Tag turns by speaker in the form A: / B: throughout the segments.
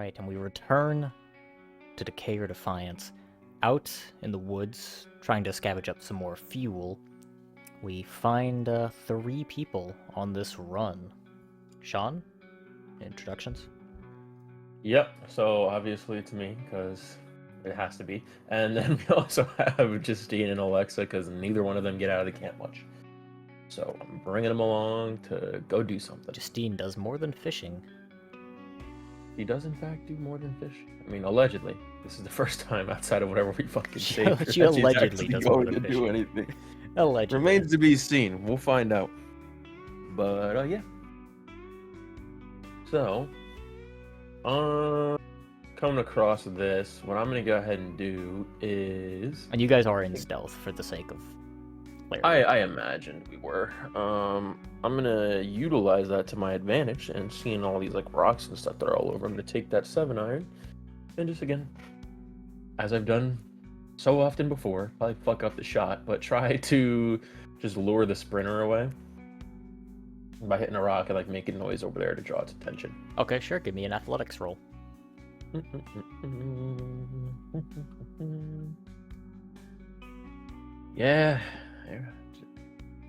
A: Alright, and we return to Decay or Defiance. Out in the woods, trying to scavenge up some more fuel, we find 3 people on this run. Shawn, introductions?
B: Yep, so obviously it's me, because it has to be. And then we also have Justine and Alexa, because neither one of them get out of the camp much. So I'm bringing them along to go do something.
A: Justine does more than fishing.
B: He does, in fact, do more than fish. I mean, allegedly. This is the first time outside of whatever we fucking say.
A: She allegedly does more than
B: to do
A: fishing.
B: anything.
A: Allegedly.
B: Remains to be seen. We'll find out. But, yeah. So, coming across this, what I'm going to go ahead and do is...
A: And you guys are in stealth for the sake of clarity.
B: I imagined we were. I'm gonna utilize that to my advantage, and seeing all these like rocks and stuff that are all over, I'm gonna take that 7 iron and just again, as I've done so often before, probably fuck up the shot, but try to just lure the sprinter away by hitting a rock and like making noise over there to draw its attention.
A: Okay, sure. Give me an athletics roll.
B: Yeah.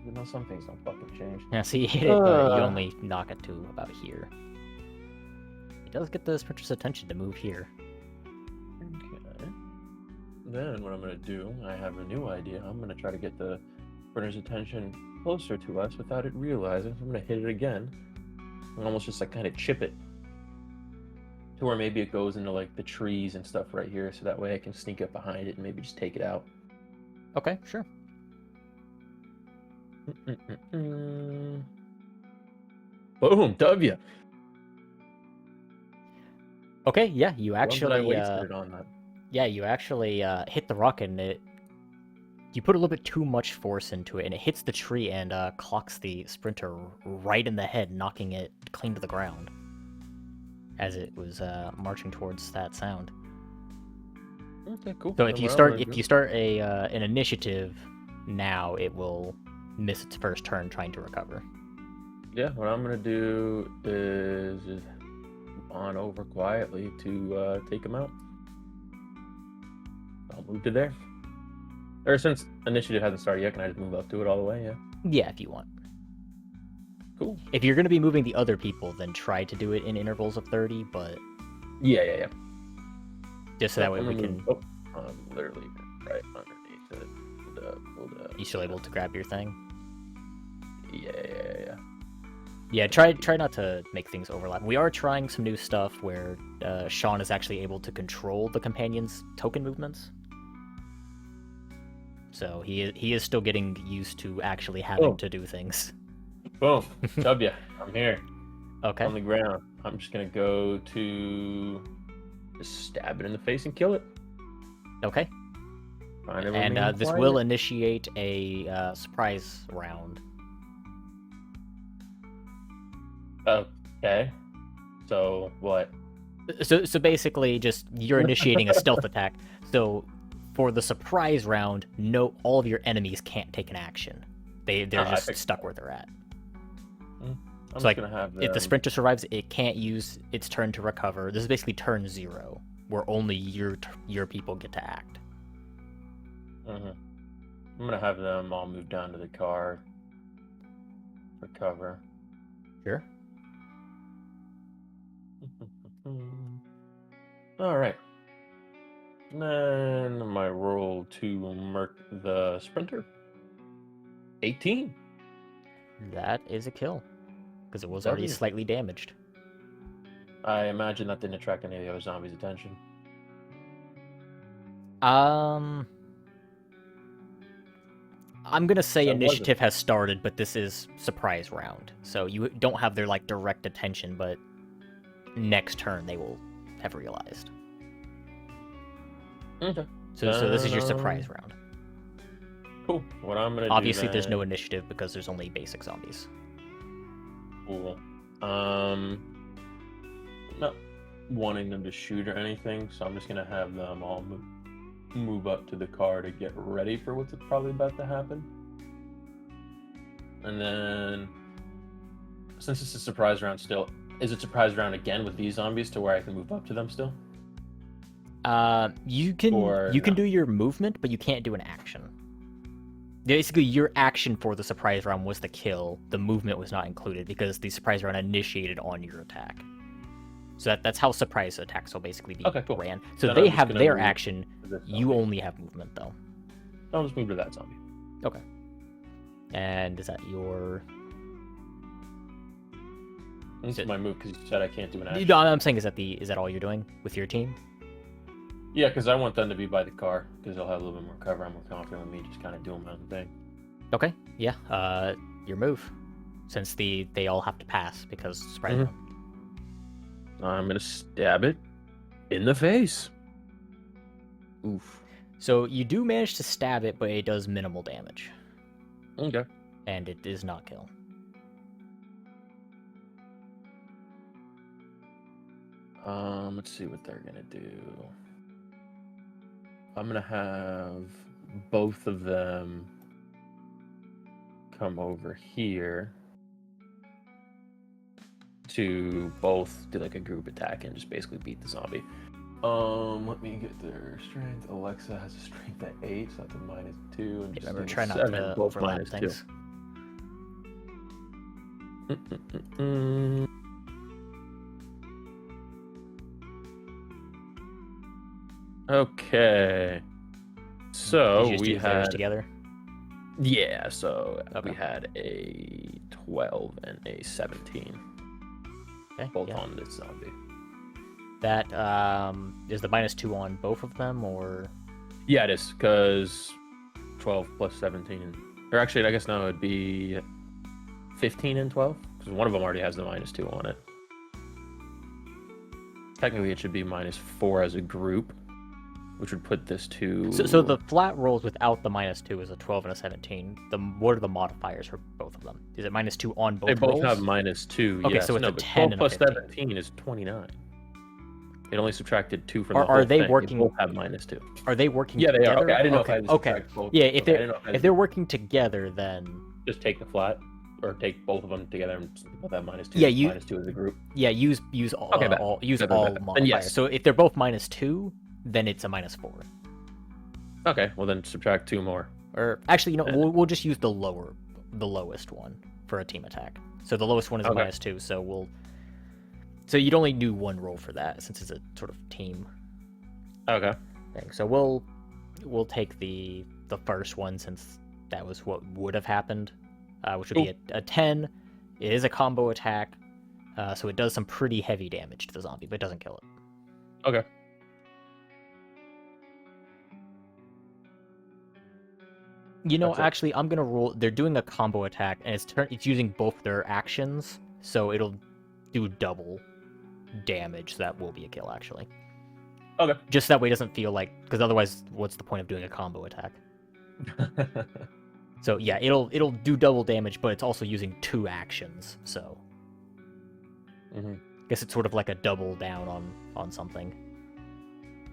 B: You know, some things don't fucking change.
A: Yeah, see, you hit it, but you only knock it to about here. It does get the sprinter's attention to move here.
B: Okay. Then what I'm going to do, I have a new idea. I'm going to try to get the sprinter's attention closer to us without it realizing. So I'm going to hit it again and almost just like kind of chip it to where maybe it goes into like the trees and stuff right here, so that way I can sneak up behind it and maybe just take it out.
A: Okay, sure.
B: Boom, W.
A: Okay, yeah, you actually
B: I wasted it on that.
A: Yeah, you actually hit the rock and you put a little bit too much force into it, and it hits the tree and clocks the sprinter right in the head, knocking it clean to the ground as it was marching towards that sound.
B: Okay, cool.
A: So if you start an initiative now, it will miss its first turn trying to recover.
B: Yeah, what I'm gonna do is just on over quietly to take him out. I'll move to there. Or since initiative hasn't started yet, can I just move up to it all the way? Yeah.
A: Yeah, if you want.
B: Cool.
A: If you're gonna be moving the other people, then try to do it in intervals of 30. But
B: yeah.
A: just so that way we can.
B: Oh, I'm literally right underneath it.
A: You still able to grab your thing?
B: Yeah.
A: Yeah, try not to make things overlap. We are trying some new stuff where Shawn is actually able to control the companion's token movements. So he is still getting used to actually having to do things.
B: Boom. W. I'm here.
A: Okay.
B: On the ground. I'm just gonna go to just stab it in the face and kill it.
A: Okay. And this will initiate a surprise round.
B: Okay. So what?
A: So basically, just you're initiating a stealth attack. So for the surprise round, all of your enemies can't take an action. They're just stuck where they're at.
B: I'm
A: so like,
B: gonna have
A: if the sprinter survives, it can't use its turn to recover. This is basically turn 0, where only your people get to act.
B: I'm gonna have them all move down to the car for cover.
A: Sure.
B: All right. Then my roll to murk the sprinter. 18.
A: That is a kill, because it was already slightly damaged.
B: I imagine that didn't attract any of the other zombies' attention.
A: I'm gonna say initiative has started, but this is surprise round, so you don't have their like direct attention. But next turn they will have realized.
B: Okay.
A: So this is your surprise round.
B: Cool. What I'm gonna
A: obviously
B: do
A: there's no initiative because there's only basic zombies.
B: Cool. Not wanting them to shoot or anything, so I'm just gonna have them all move up to the car to get ready for what's probably about to happen. And then, since it's a surprise round still, Is it surprise round again with these zombies to where I can move up to them still?
A: You can
B: Or
A: do
B: no?
A: your movement, but you can't do an action. Basically, your action for the surprise round was the kill. The movement was not included because the surprise round initiated on your attack. So that's how surprise attacks will basically be
B: Okay, cool.
A: ran. So
B: Then
A: they
B: I'm just
A: have
B: gonna
A: their
B: move
A: action.
B: to this
A: You
B: zombie.
A: only have movement, though.
B: I'll just move to that zombie.
A: Okay. And is that your...
B: This is my move because you said I can't do an action.
A: No, I'm saying, is that all you're doing with your team?
B: Yeah, because I want them to be by the car because they'll have a little bit more cover. I'm more confident with me just kind of doing my own thing.
A: Okay. Yeah. Your move, since they all have to pass because surprise round.
B: I'm gonna stab it in the face. Oof.
A: So you do manage to stab it, but it does minimal damage.
B: Okay.
A: And it is not kill.
B: Let's see what they're gonna do. I'm gonna have both of them come over here to both do like a group attack and just basically beat the zombie. Let me get their strength. Alexa has a strength at 8, so that's a -2. And just
A: Remember,
B: a
A: try not
B: 7,
A: to
B: both
A: overlap
B: -2.
A: things.
B: Okay. So
A: Did you just
B: we
A: do theirs
B: had
A: together?
B: Yeah, so
A: Okay.
B: we had a 12 and a 17.
A: Okay.
B: Both
A: yeah.
B: on this zombie.
A: That is the -2 on both of them, or
B: Yeah, it is, because 12 plus 17. Or actually, I guess now it would be 15 and 12, because one of them already has the -2 on it. Technically, it should be -4 as a group, which would put this to...
A: so the flat rolls without the -2 is a 12 and a 17. What are the modifiers for both of them? Is it -2 on both
B: They both
A: rolls?
B: have -2,
A: Okay,
B: yes.
A: so it's
B: no,
A: a
B: but
A: 10
B: 12
A: and a
B: plus
A: 15.
B: 17 is 29. It only subtracted 2 from
A: Are-
B: the whole
A: are they
B: thing.
A: working-
B: They both have -2.
A: Are they working
B: Yeah, they are.
A: together?
B: Okay, I didn't know if I
A: okay.
B: had to
A: Okay.
B: subtract both.
A: Yeah,
B: Okay, I didn't know if I had
A: if
B: to
A: they're working together, then
B: just take the flat, or take both of them together and both have -2.
A: Yeah, you-
B: -2 as a group.
A: yeah, use all
B: Okay, bet.
A: all
B: Bet.
A: modifiers.
B: Then yes.
A: So if they're both -2, then it's a -4.
B: Okay, well then subtract 2 more.
A: Or actually, we'll just use the lowest one for a team attack. So the lowest one is a
B: Okay.
A: -2. So you'd only do one roll for that since it's a sort of team
B: Okay.
A: thing. So we'll take the first one since that was what would have happened, which would be a 10. It is a combo attack, so it does some pretty heavy damage to the zombie, but it doesn't kill it.
B: Okay. That's it.
A: Actually, I'm gonna roll. They're doing a combo attack, and it's using both their actions, so it'll do double damage. So that will be a kill, actually.
B: Okay.
A: Just that way it doesn't feel like, because otherwise, what's the point of doing a combo attack? So yeah, it'll do double damage, but it's also using 2 actions. So
B: Mhm.
A: I guess it's sort of like a double down on something.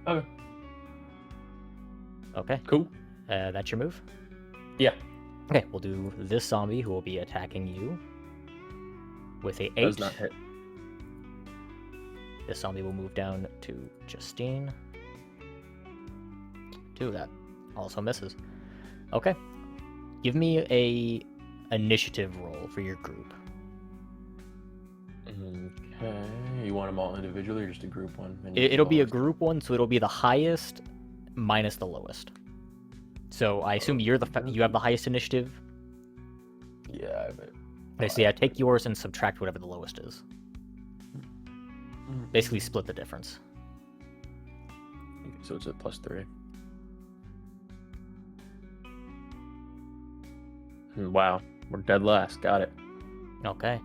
B: Okay.
A: Okay.
B: Cool.
A: That's your move.
B: Yeah.
A: Okay, we'll do this zombie who will be attacking you with a 8.
B: Does not hit.
A: This zombie will move down to Justine. 2, that also misses. Okay. Give me a initiative roll for your group.
B: Okay. You want them all individually or just a group one? And
A: It'll be a group one, so it'll be the highest minus the lowest. So I assume you have the highest initiative.
B: Yeah, I bet.
A: Okay, so yeah, take yours and subtract whatever the lowest is. Basically split the difference.
B: So it's a +3. Wow, we're dead last. Got it.
A: Okay.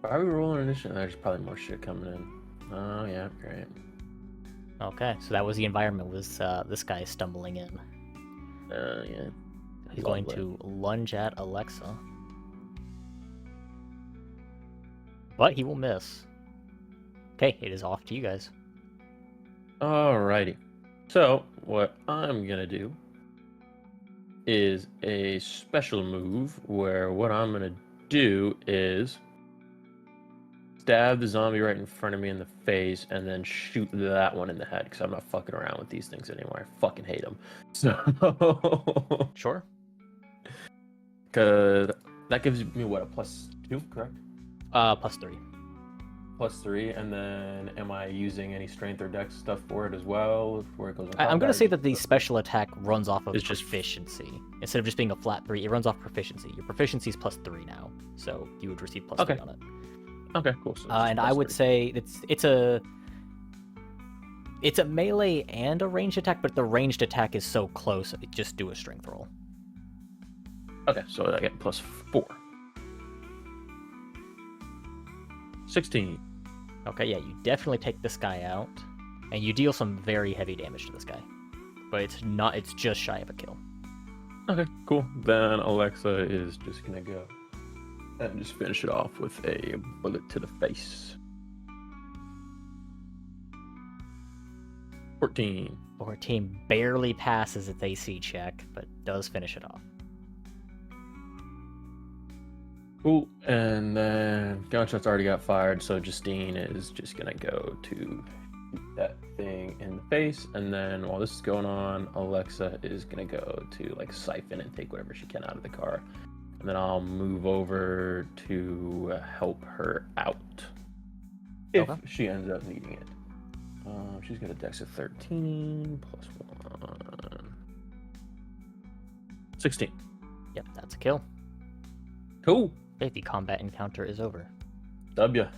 B: Why are we rolling initiative? There's probably more shit coming in. Oh yeah, great.
A: Okay, so that was the environment, was this guy stumbling in.
B: Yeah.
A: He's
B: Lovely.
A: going to lunge at Alexa. But he will miss. Okay, it is off to you guys.
B: Alrighty. So what I'm gonna do is a special move where what I'm gonna do is stab the zombie right in front of me in the face and then shoot that one in the head because I'm not fucking around with these things anymore. I fucking hate them. So,
A: Sure.
B: because that gives me what, a +2, correct?
A: +3.
B: +3, and then am I using any strength or dex stuff for it as well? Where it goes on
A: I'm going to
B: combat,
A: say
B: or
A: that the
B: just-
A: special attack runs off of
B: It's just-
A: proficiency. Instead of just being a flat 3, it runs off proficiency. Your proficiency is +3 now, so you would receive +3
B: Okay.
A: on it.
B: Okay, cool. So it's
A: And I would
B: +3.
A: say it's a melee and a ranged attack, but the ranged attack is so close, just do a strength roll.
B: Okay, so I get +4. 16.
A: Okay, yeah, you definitely take this guy out, and you deal some very heavy damage to this guy. But it's just shy of a kill.
B: Okay, cool. Then Alexa is just gonna go and just finish it off with a bullet to the face. 14.
A: 14 barely passes its AC check, but does finish it off.
B: Cool. And then gunshot's already got fired, so Justine is just gonna go to shoot that thing in the face. And then while this is going on, Alexa is gonna go to like siphon and take whatever she can out of the car. And then I'll move over to help her out if
A: Okay.
B: she ends up needing it. She's got a dex of 13 +1. 16.
A: Yep, that's a kill.
B: Cool.
A: Okay, the combat encounter is over.
B: W.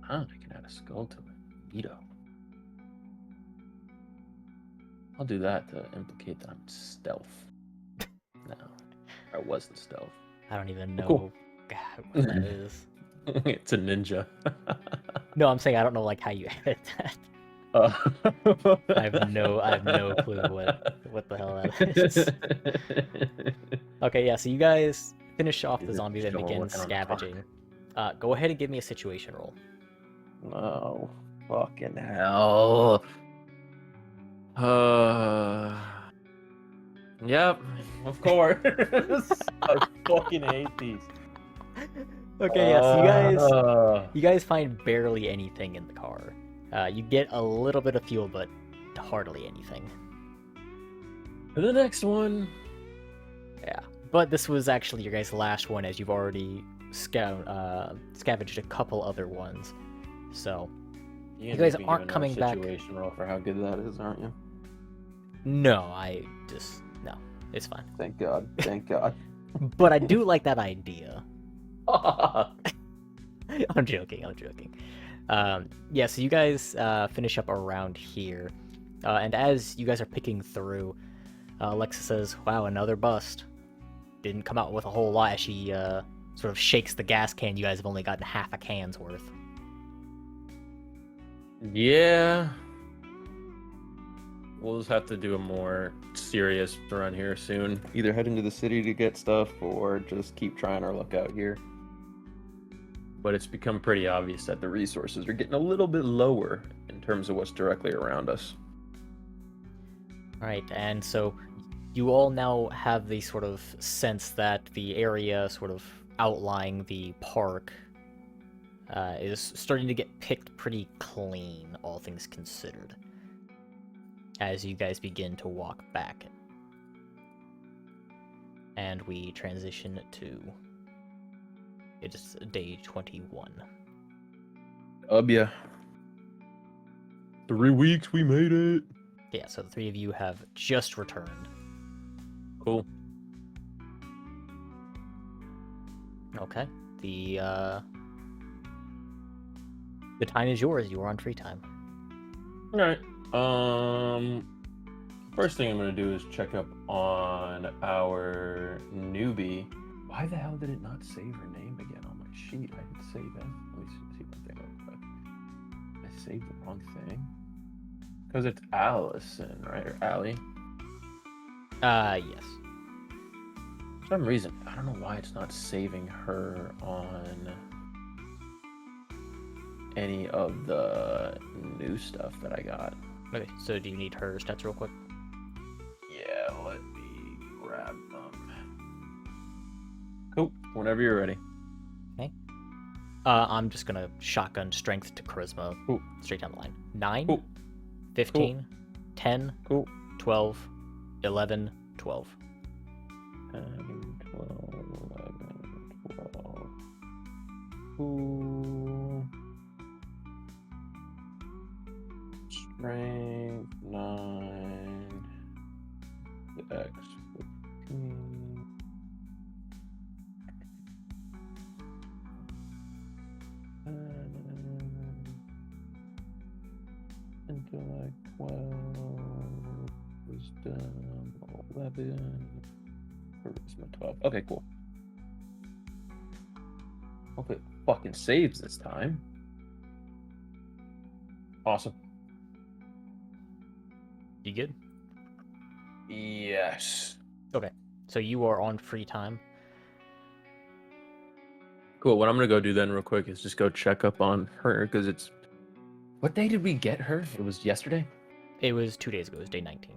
B: I can add a skull to it. Neato. I'll do that to implicate that I'm stealth. No, I wasn't stealth.
A: I don't even know
B: Cool.
A: what that is.
B: It's a ninja.
A: No, I'm saying I don't know like how you edit that. I have no clue what the hell that is. Okay, yeah, so you guys finish off the
B: Dude,
A: zombies and
B: still
A: begin
B: working on the clock.
A: scavenging. Go ahead and give me a situation roll.
B: Oh, fucking hell. Yep, of course. I fucking hate these.
A: Okay, yeah, so you guys find barely anything in the car. You get a little bit of fuel, but hardly anything.
B: The next one.
A: Yeah, but this was actually your guys' last one, as you've already scavenged a couple other ones. So
B: You
A: guys aren't coming back.
B: Situation roll for how good that is, aren't you?
A: no, it's fine.
B: Thank God. Thank God.
A: But I do like that idea. I'm joking. Yeah, so you guys finish up around here, and as you guys are picking through, Alexa says, "Wow, another bust. Didn't come out with a whole lot." As she sort of shakes the gas can. You guys have only gotten half a can's worth.
B: Yeah. We'll just have to do a more serious run here soon. Either head into the city to get stuff or just keep trying our luck out here. But it's become pretty obvious that the resources are getting a little bit lower in terms of what's directly around us.
A: All right, and so you all now have the sort of sense that the area sort of outlying the park is starting to get picked pretty clean, all things considered, as you guys begin to walk back. And we transition to it's day 21.
B: Yeah. 3 weeks, we made it.
A: Yeah, so the three of you have just returned.
B: Cool.
A: Okay. The time is yours. You are on free time.
B: All right. First thing I'm gonna do is check up on our newbie. Why the hell did it not save her name again on my sheet? I did save it. Let me see one thing real quick. I saved the wrong thing. Because it's Allison, right? Or Allie.
A: Yes.
B: For some reason, I don't know why it's not saving her on any of the new stuff that I got.
A: Okay, so do you need her stats real quick?
B: Yeah, let me grab them. Cool. Whenever you're ready.
A: Okay. I'm just gonna shotgun strength to charisma
B: Cool.
A: straight down the line. 9,
B: Cool.
A: 15, 10,
B: Cool.
A: 12, 11, 12.
B: 10, 12, 11, 12. Cool. Strength 9. The X 15. Intellect 12. Wisdom 11. Charisma 12. Okay, cool. Okay, fucking saves this time. Awesome.
A: You good?
B: Yes.
A: Okay, so you are on free time.
B: Cool. What I'm gonna go do then, real quick, is just go check up on her because it's. What day did we get her? It was yesterday.
A: It was 2 days ago. It was day 19.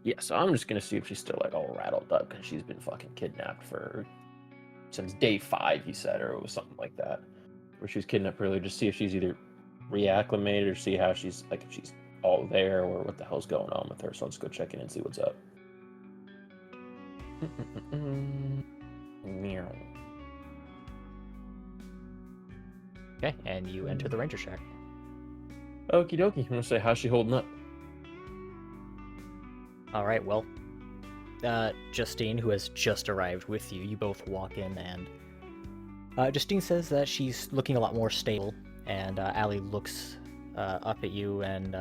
B: Yeah, so I'm just gonna see if she's still like all rattled up because she's been fucking kidnapped since day 5, he said, or it was something like that, where she was kidnapped earlier. Just see if she's either reacclimated or see how she's like, if she's all there or what the hell's going on with her. So I'll just go check in and see what's up.
A: Okay, and you enter the ranger shack.
B: Okie dokie. I'm gonna say, how's she holding up?
A: All right, well, Justine, who has just arrived with you, you both walk in, and Justine says that she's looking a lot more stable, and Allie looks up at you and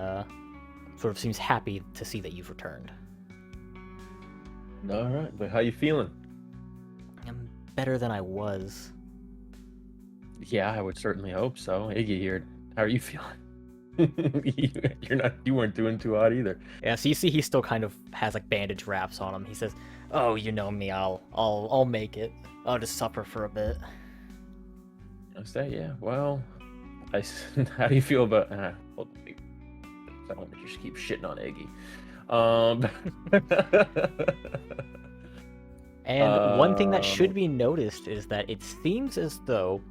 A: sort of seems happy to see that you've returned.
B: All right, but how you feeling?
A: I'm better than I was.
B: Yeah, I would certainly hope so. Iggy here, how are you feeling? You weren't doing too hot either.
A: Yeah, so you see he still kind of has like bandage wraps on him. He says, "Oh, you know me, I'll make it. I'll just suffer for a bit."
B: I say, yeah. Well, how do you feel about? Hold on, I don't want to just keep shitting on Iggy.
A: And one thing that should be noticed is that it seems as though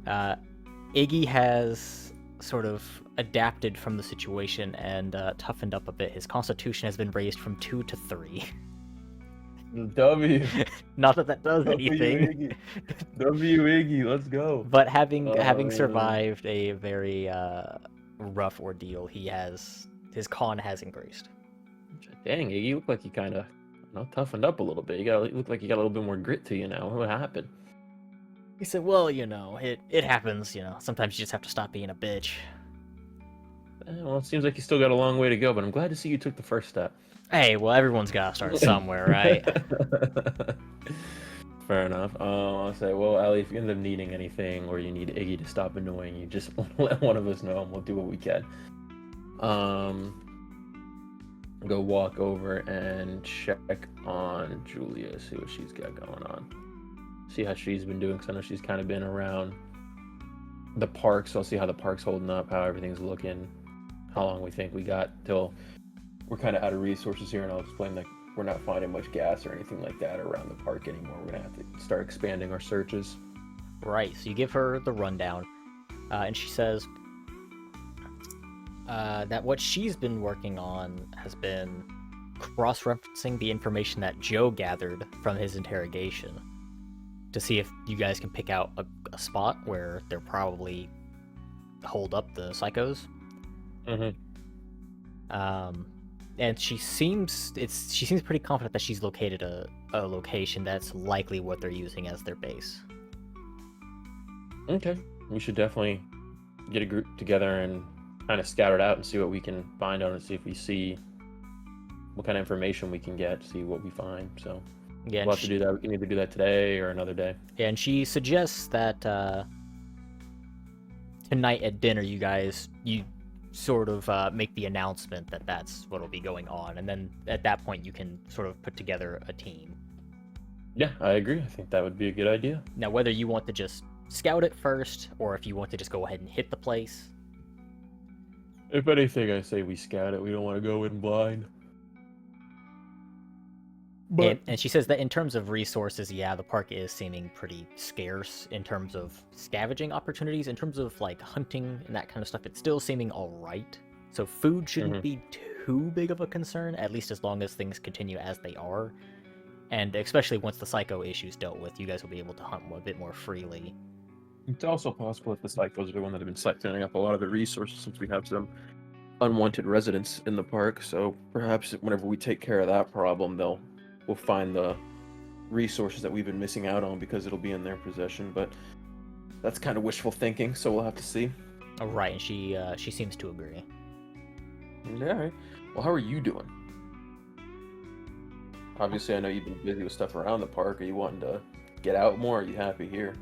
A: Iggy has sort of adapted from the situation and toughened up a bit. His constitution has been raised from 2 to 3.
B: W.
A: Not that that does anything.
B: Iggy. W Iggy, let's go.
A: But having survived a very rough ordeal, his con has increased.
B: Dang, Iggy, you look like you kind of toughened up a little bit. You look like you got a little bit more grit to you now. What happened?
A: He said, "Well, it happens. Sometimes you just have to stop being a bitch."
B: Well, it seems like you still got a long way to go, but I'm glad to see you took the first step.
A: Hey, well, everyone's got to start somewhere, right?
B: Fair enough. I'll say, well, Allie, if you end up needing anything or you need Iggy to stop annoying you, just let one of us know and we'll do what we can. Go walk over and check on Julia, see what she's got going on. See how she's been doing, because I know she's kind of been around the park, so I'll see how the park's holding up, how everything's looking, how long we think we got till we're kind of out of resources here, and I'll explain that we're not finding much gas or anything like that around the park anymore. We're gonna have to start expanding our searches.
A: Right, so you give her the rundown, and she says that what she's been working on has been cross-referencing the information that Joe gathered from his interrogation to see if you guys can pick out a spot where they're probably hold up the psychos.
B: Mm-hmm.
A: And she seems pretty confident that she's located a location that's likely what they're using as their base.
B: Okay, we should definitely get a group together and kind of scout it out and see what we can find on it, see if we see what kind of information we can get, see what we find. So
A: yeah,
B: we'll have to do that. We can either do that today or another day.
A: And she suggests that tonight at dinner you sort of make the announcement that that's what'll be going on, and then at that point you can sort of put together a team.
B: Yeah, I agree. I think that would be a good idea.
A: Now, whether you want to just scout it first, or if you want to just go ahead and hit the place,
B: If anything, I say we scout it. We don't want to go in blind. But
A: And she says that in terms of resources, yeah, the park is seeming pretty scarce in terms of scavenging opportunities. In terms of like hunting and that kind of stuff, it's still seeming all right. So food shouldn't be too big of a concern, at least as long as things continue as they are. And especially once the psycho issue's dealt with, you guys will be able to hunt a bit more freely.
B: it's also possible that the cycles are the one that have been siphoning up a lot of the resources since we have some unwanted residents in the park. So perhaps whenever we take care of that problem, we'll find the resources that we've been missing out on because it'll be in their possession. But that's kind of wishful thinking, so we'll have to see.
A: Oh, right, and she seems to agree.
B: Yeah. All right. Well, how are you doing? Obviously, I know you've been busy with stuff around the park. Are you wanting to get out more? Or are you happy here?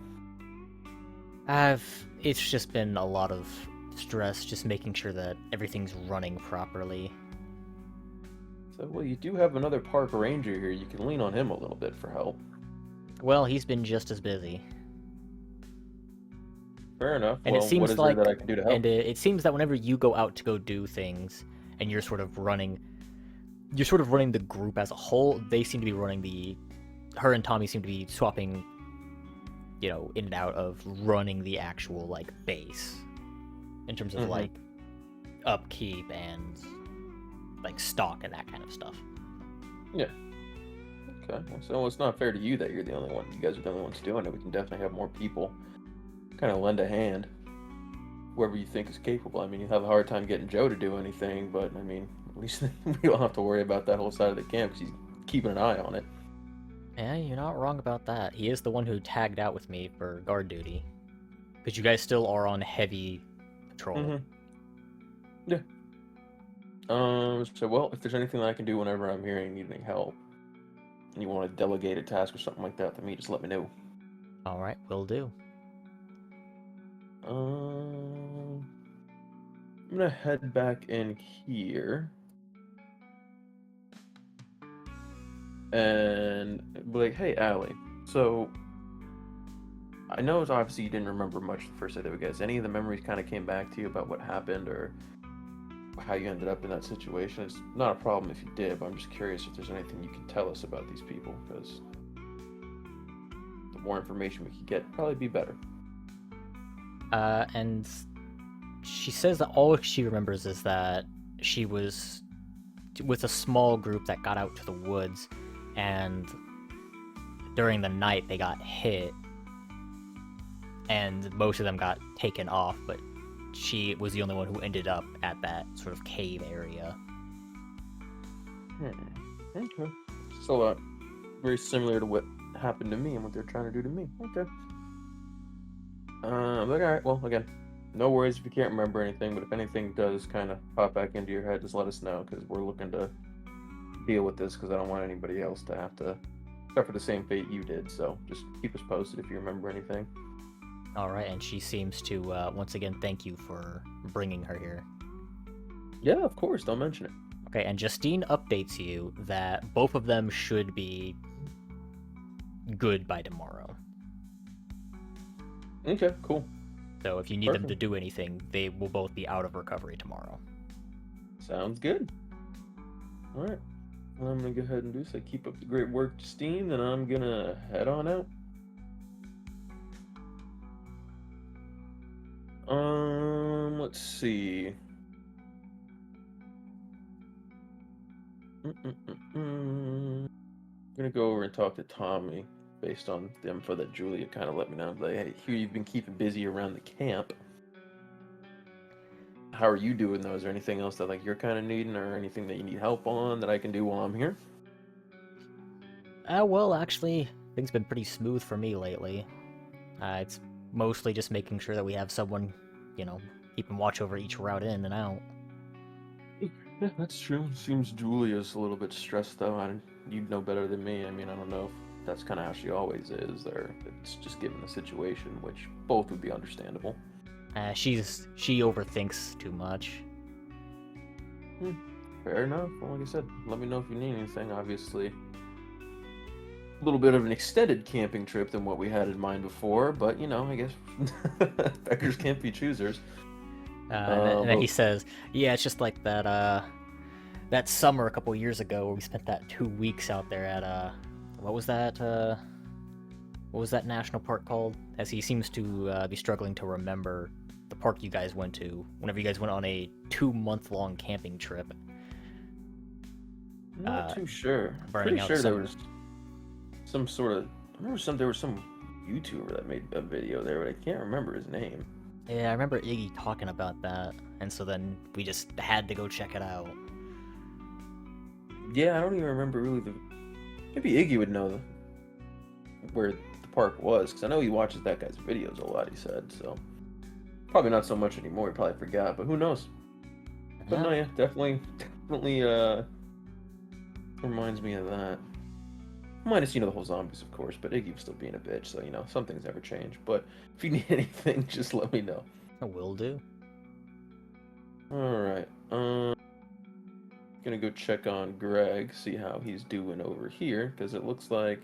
A: It's just been a lot of stress, just making sure that everything's running properly.
B: So, well, you do have another park ranger here. You can lean on him a little bit for help.
A: Well, he's been just as busy.
B: Fair enough.
A: And
B: Well,
A: it seems
B: what is
A: like,
B: there that I can do to help?
A: and it seems that whenever you go out to go do things, and you're sort of running the group as a whole. They seem to be running her and Tommy seem to be swapping, in and out of running the actual like base, in terms of like upkeep and like stock and that kind of stuff.
B: Yeah. Okay. So it's not fair to you that you're the only one. You guys are the only ones doing it. We can definitely have more people kind of lend a hand. Whoever you think is capable. I mean, you have a hard time getting Joe to do anything, but I mean, at least we don't have to worry about that whole side of the camp because he's keeping an eye on it.
A: Yeah, you're not wrong about that. He is the one who tagged out with me for guard duty. Because you guys still are on heavy patrol.
B: Yeah. So, well, if there's anything that I can do whenever I'm here and you need any help, and you want to delegate a task or something like that to me, just let me know.
A: Alright, will do.
B: I'm gonna head back in here. And be like, hey, Allie, so I know it's obviously you didn't remember much the first day that we guys. Any of the memories kind of came back to you about what happened or how you ended up in that situation? It's not a problem if you did, but I'm just curious if there's anything you can tell us about these people, because the more information we could get, would probably be better.
A: And she says that all she remembers is that she was with a small group that got out to the woods, and during the night they got hit, and most of them got taken off, but she was the only one who ended up at that sort of cave area.
B: Okay. So, very similar to what happened to me and what they're trying to do to me. Okay. Alright, well, again, no worries if you can't remember anything, but if anything does kind of pop back into your head, just let us know, because we're looking to deal with this, because I don't want anybody else to have to suffer the same fate you did, so just keep us posted if you remember anything.
A: Alright, and she seems to, once again, thank you for bringing her here.
B: Yeah, of course, don't mention it.
A: Okay, and Justine updates you that both of them should be good by tomorrow.
B: Okay, cool.
A: So if you need them to do anything, they will both be out of recovery tomorrow.
B: Sounds good. Alright. Well, I'm going to go ahead and do so. Keep up the great work, Justine, and I'm going to head on out. Let's see. I'm gonna go over and talk to Tommy based on the info that Julia kind of let me know. Like, hey, here you've been keeping busy around the camp. How are you doing though? Is there anything else that like you're kind of needing, or anything that you need help on that I can do while I'm here?
A: Well, actually, things have been pretty smooth for me lately. It's mostly just making sure that we have someone, keeping watch over each route in and out.
B: Yeah, that's true. Seems Julia's a little bit stressed though. You'd know better than me. I mean, I don't know if that's kind of how she always is, or it's just given the situation, which both would be understandable.
A: She overthinks too much.
B: Fair enough. Well, like I said, let me know if you need anything. Obviously, a little bit of an extended camping trip than what we had in mind before, but I guess beggars can't be choosers.
A: And then he
B: But
A: says, "Yeah, it's just like that summer a couple years ago where we spent that 2 weeks out there at what was that national park called?" As he seems to be struggling to remember the park you guys went to whenever you guys went on a 2-month-long camping trip.
B: I'm not too sure.
A: burning
B: Pretty
A: out
B: sure there
A: summer.
B: was some sort of. I remember there was some YouTuber that made a video there, but I can't remember his name.
A: Yeah, I remember Iggy talking about that, and so then we just had to go check it out.
B: Yeah, I don't even remember really the. Maybe Iggy would know where the park was, because I know he watches that guy's videos a lot. He said so. Probably not so much anymore. He probably forgot, but who knows? But no, yeah, definitely reminds me of that. Minus, the whole zombies, of course, but Iggy was still being a bitch, so, some things never change. But if you need anything, just let me know.
A: I will do.
B: Alright, gonna go check on Greg, see how he's doing over here, because it looks like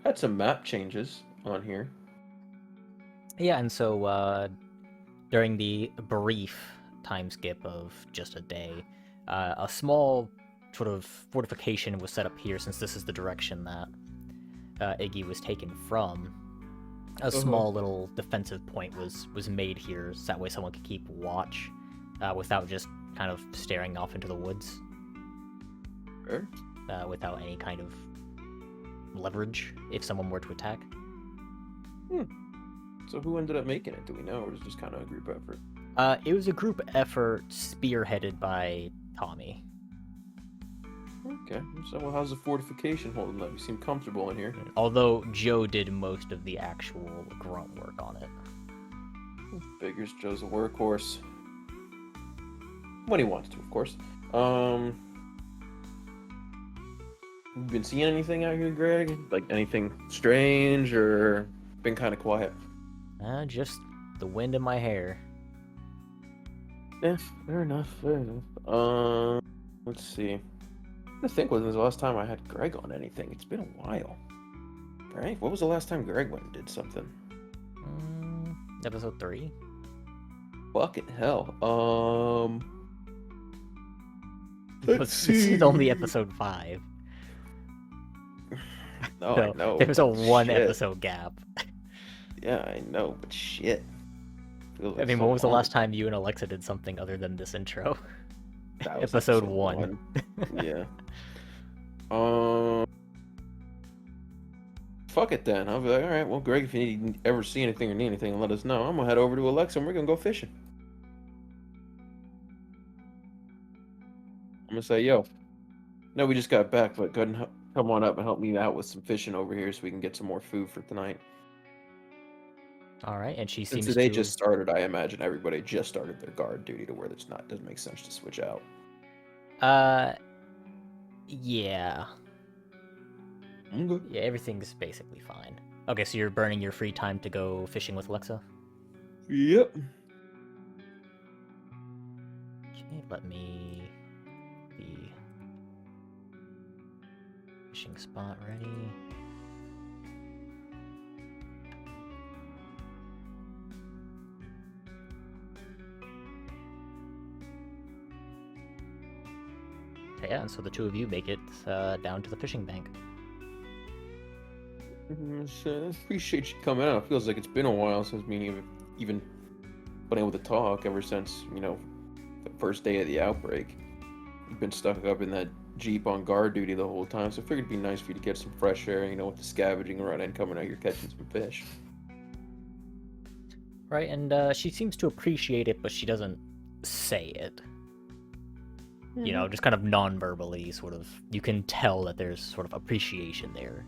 B: had some map changes on here.
A: Yeah, and so during the brief time skip of just a day, a small sort of fortification was set up here, since this is the direction that Iggy was taken from. A small little defensive point was made here, so that way someone could keep watch without just kind of staring off into the woods.
B: Sure.
A: Without any kind of leverage if someone were to attack.
B: So who ended up making it? Do we know, or was it just kind of a group effort?
A: It was a group effort spearheaded by Tommy.
B: Okay, so well, how's the fortification holding up? You seem comfortable in here.
A: Although Joe did most of the actual grunt work on it.
B: Figures Joe's a workhorse. When he wants to, of course. You been seeing anything out here, Greg? Like anything strange, or been kind of quiet?
A: Just the wind in my hair.
B: Yeah, fair enough. Let's see. I think when was the last time I had Greg on anything? It's been a while. Right? What was the last time Greg went and did something?
A: Episode 3?
B: Fucking hell.
A: This is only episode 5.
B: Oh,
A: So
B: I know.
A: there was a
B: but
A: one
B: shit.
A: episode gap.
B: Yeah, I know, but shit. Feels like
A: I mean,
B: so
A: when was the
B: long.
A: last time you and Alexa did something other than this intro?
B: That was
A: Episode 1.
B: Yeah. Fuck it then. I'll be like, all right, well, Greg, if you ever see anything or need anything, let us know. I'm gonna head over to Alexa and we're gonna go fishing. I'm gonna say, yo, no, we just got back, but go ahead and come on up and help me out with some fishing over here so we can get some more food for tonight.
A: All right, and she
B: Since
A: seems
B: they
A: to.
B: just started, I imagine everybody just started their guard duty to where it's not doesn't make sense to switch out.
A: Yeah.
B: Okay.
A: Yeah, everything's basically fine. Okay, so you're burning your free time to go fishing with Alexa?
B: Yep.
A: Okay, let me... the fishing spot ready. Yeah, and so the two of you make it down to the fishing bank.
B: So I appreciate you coming out. It feels like it's been a while since me even been able to talk ever since, the first day of the outbreak. You've been stuck up in that Jeep on guard duty the whole time, so I figured it'd be nice for you to get some fresh air, with the scavenging run and coming out here catching some fish.
A: Right, and she seems to appreciate it, but she doesn't say it. Just kind of non-verbally, sort of. You can tell that there's sort of appreciation there.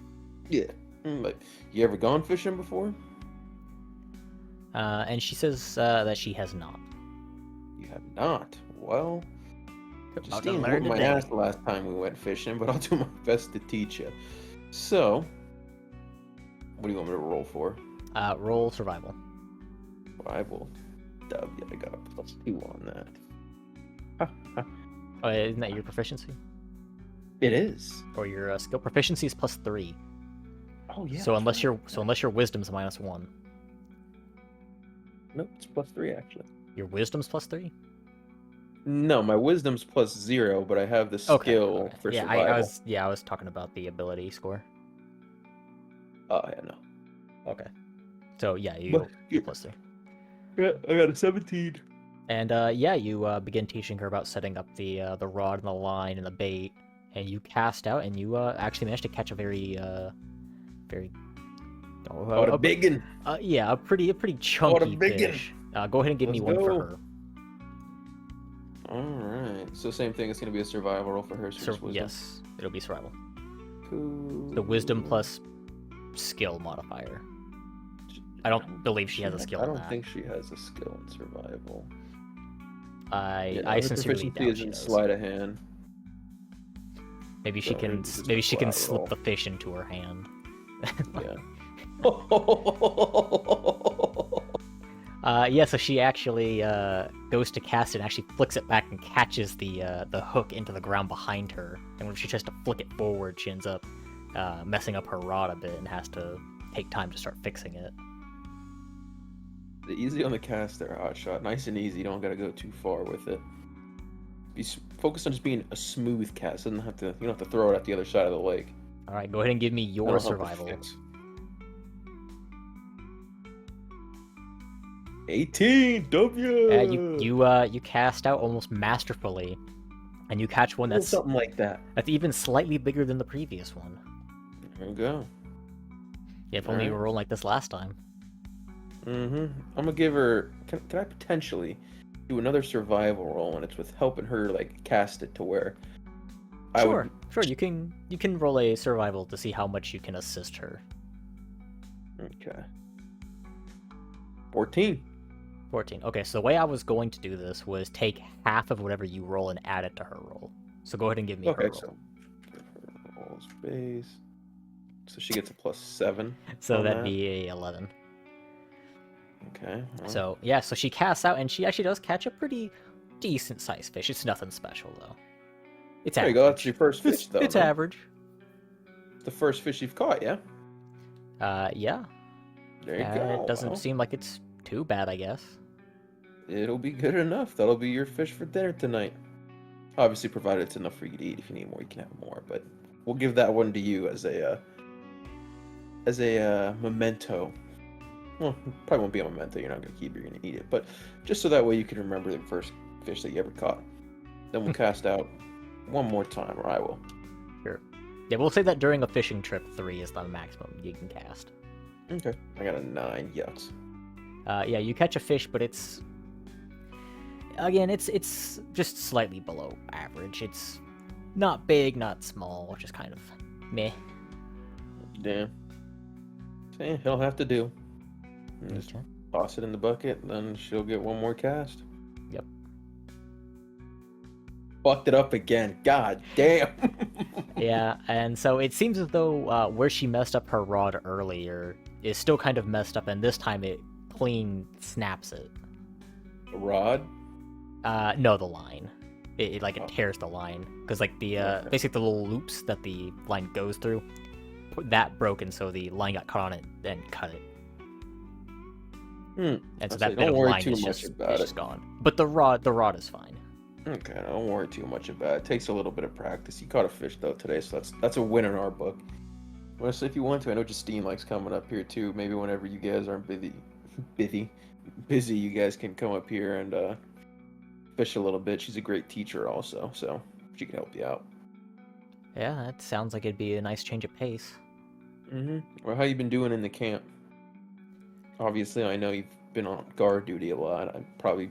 B: Yeah. But you ever gone fishing before?
A: And she says that she has not.
B: You have not. Well,
A: About to
B: Justine
A: learn
B: whooped my
A: today.
B: ass the last time we went fishing, but I'll do my best to teach you. So, what do you want me to roll for?
A: Roll survival.
B: Survival. W. I got a +2 on that.
A: Oh, isn't that your proficiency?
B: It is.
A: Or your skill proficiency is +3.
B: Oh yeah.
A: So
B: that's
A: unless your wisdom's -1.
B: Nope, it's +3 actually.
A: Your wisdom's +3?
B: No, my wisdom's +0, but I have the skill for
A: Yeah,
B: survival.
A: I was talking about the ability score.
B: Oh yeah, no.
A: Okay. So yeah,
B: But
A: you're +3.
B: yeah, I got a 17.
A: And yeah, you begin teaching her about setting up the rod and the line and the bait, and you cast out, and you actually managed to catch a very
B: Oh, the biggin.
A: yeah, a pretty chunky
B: biggin.
A: fish. Go ahead and give
B: Let's
A: me one for
B: go.
A: her.
B: All right. So same thing. It's gonna be a survival roll for her. So just wisdom.
A: Yes, it'll be survival.
B: Cool.
A: The wisdom plus skill modifier. I don't believe she has a skill.
B: I don't think she has a skill in survival.
A: I sincerely doubt she does.
B: Sleight of hand.
A: Maybe she can slip the fish into her hand.
B: Yeah.
A: Yeah, so she actually goes to cast it and actually flicks it back and catches the hook into the ground behind her. And when she tries to flick it forward, she ends up messing up her rod a bit and has to take time to start fixing it.
B: The easy on the cast there, Hotshot. Nice and easy. You don't gotta go too far with it. Be focused on just being a smooth cast. You don't have to throw it at the other side of the lake.
A: All right, go ahead and give me your survival.
B: 18 W.
A: You cast out almost masterfully, and you catch one that's
B: something like that.
A: That's even slightly bigger than the previous one.
B: There we go.
A: Yeah, if only you were rolling like this last time.
B: I'm gonna give her. Can I potentially do another survival roll, and it's with helping her like cast it to where
A: Sure. You can roll a survival to see how much you can assist her.
B: Okay. 14.
A: Okay, so the way I was going to do this was take half of whatever you roll and add it to her roll. So go ahead and give me her roll.
B: So give her roll space. So she gets a +7.
A: So that'd be a 11.
B: Okay. Well.
A: So yeah, so she casts out, and she actually does catch a pretty decent sized fish. It's nothing special though. It's
B: there
A: average.
B: You go. That's your first fish, though.
A: It's average.
B: It's the first fish you've caught, yeah.
A: Yeah.
B: There you go.
A: It doesn't seem like it's too bad, I guess.
B: It'll be good enough. That'll be your fish for dinner tonight. Obviously, provided it's enough for you to eat. If you need more, you can have more. But we'll give that one to you as a memento. Well, probably won't be a memento. You're not gonna keep it. You're gonna eat it. But just so that way you can remember the first fish that you ever caught. Then we'll cast out one more time, or I will.
A: Sure. Yeah, we'll say that during a fishing trip, 3 is the maximum you can cast.
B: Okay. I got a 9. Yucks.
A: Yeah, you catch a fish, but it's just slightly below average. It's not big, not small, just kind of meh.
B: Damn. See, he'll have to do. Just toss it in the bucket, and then she'll get one more cast.
A: Yep.
B: Fucked it up again. God damn.
A: Yeah, and so it seems as though where she messed up her rod earlier is still kind of messed up, and this time it clean snaps it.
B: The rod?
A: No, the line. It tears the line, because like the basically the little loops that the line goes through, that broke, and so the line got caught on it and cut it. And so that bit of line is just gone. But the rod is fine.
B: Okay, don't worry too much about it. It takes a little bit of practice. You caught a fish though today, so that's a win in our book. Well, so if you want to, I know Justine likes coming up here too. Maybe whenever you guys aren't busy, you guys can come up here and fish a little bit. She's a great teacher also, so she can help you out.
A: Yeah, that sounds like it'd be a nice change of pace.
B: Well, how you been doing in the camp? Obviously, I know you've been on guard duty a lot. I probably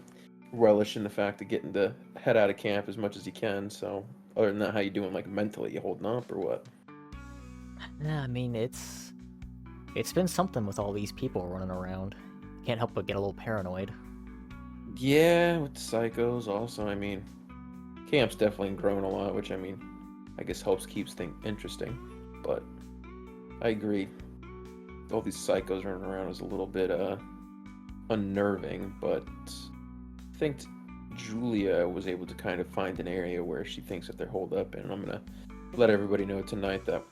B: relish in the fact of getting to head out of camp as much as you can. So, other than that, how you doing, like mentally? You holding up or what?
A: Yeah, I mean, it's been something with all these people running around. Can't help but get a little paranoid.
B: Yeah, with psychos also. I mean, camp's definitely grown a lot, which I guess helps keeps things interesting. But I agree. All these psychos running around is a little bit unnerving, but I think Julia was able to kind of find an area where she thinks that they're holed up in, and I'm gonna let everybody know tonight that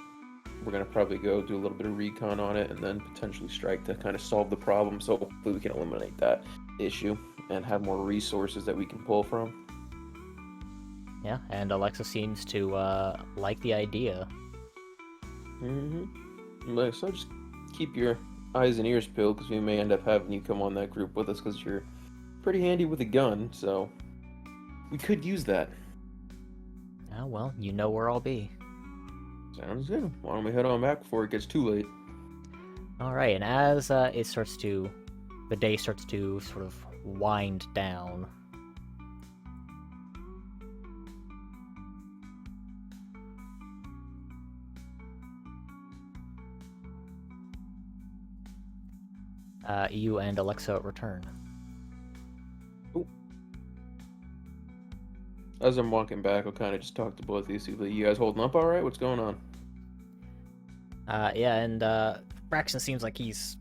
B: we're gonna probably go do a little bit of recon on it and then potentially strike to kind of solve the problem. So hopefully we can eliminate that issue. and have more resources that we can pull from.
A: Yeah, and Alexa seems to like the idea.
B: So just keep your eyes and ears peeled, because we may end up having you come on that group with us, because you're pretty handy with a gun, so we could use that.
A: Oh, well, you know where I'll be.
B: Sounds good. Why don't we head on back before it gets too late?
A: Alright, and as the day starts to sort of wind down, you and Alexa return.
B: Ooh. As I'm walking back, I'll kind of just talk to both of you. See, you guys holding up all right? What's going on?
A: Yeah, and Braxton seems like he's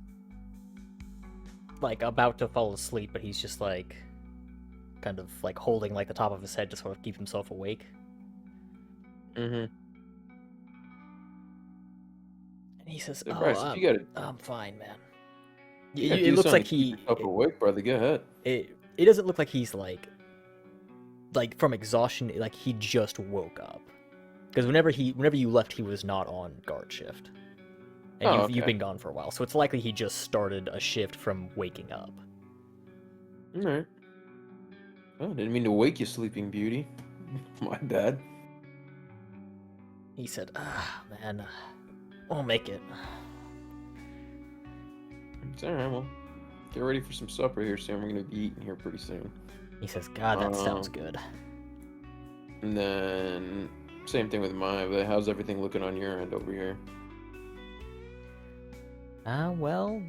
A: like about to fall asleep, but he's just like kind of like holding like the top of his head to sort of keep himself awake.
B: Mm-hmm.
A: And he says,
B: So, Bryce, if you got it,
A: I'm fine, man.
B: it looks like he up awake, brother. Go ahead.
A: It doesn't look like he's like from exhaustion, like he just woke up. Because whenever you left, he was not on guard shift. And you've been gone for a while, so it's likely he just started a shift from waking up.
B: Alright. Oh, didn't mean to wake you, Sleeping Beauty. My bad.
A: He said, man, I'll make it.
B: It's alright, well, get ready for some supper here soon. We're going to be eating here pretty soon.
A: He says, God, that sounds good.
B: And then, same thing with mine, but how's everything looking on your end over here?
A: Well,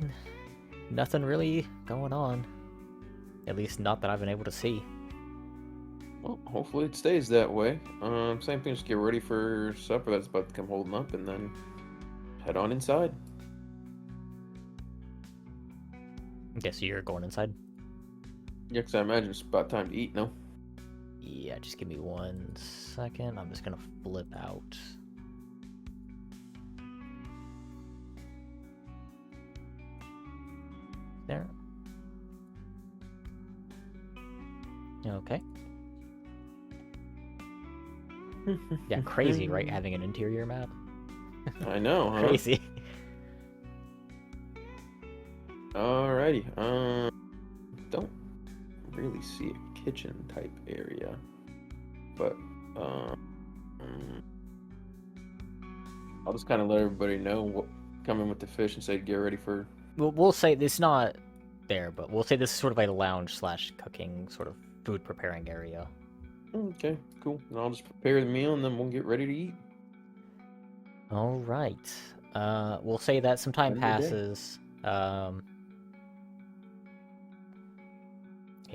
A: nothing really going on. At least not that I've been able to see.
B: Well, hopefully it stays that way. Same thing, just get ready for supper that's about to come holding up, and then head on inside.
A: Okay, so you're going inside?
B: Yeah, because I imagine it's about time to eat, no?
A: Yeah, just give me 1 second. I'm just gonna flip out. There. Okay. Yeah, crazy, right? Having an interior map.
B: I know, huh?
A: Crazy.
B: Alrighty. Don't really see a kitchen type area, but I'll just kind of let everybody know what coming with the fish and say get ready for.
A: We'll say it's not there, but we'll say this is sort of like a lounge / cooking sort of food preparing area.
B: Okay, cool. And I'll just prepare the meal and then we'll get ready to eat.
A: All right. We'll say that some time passes. You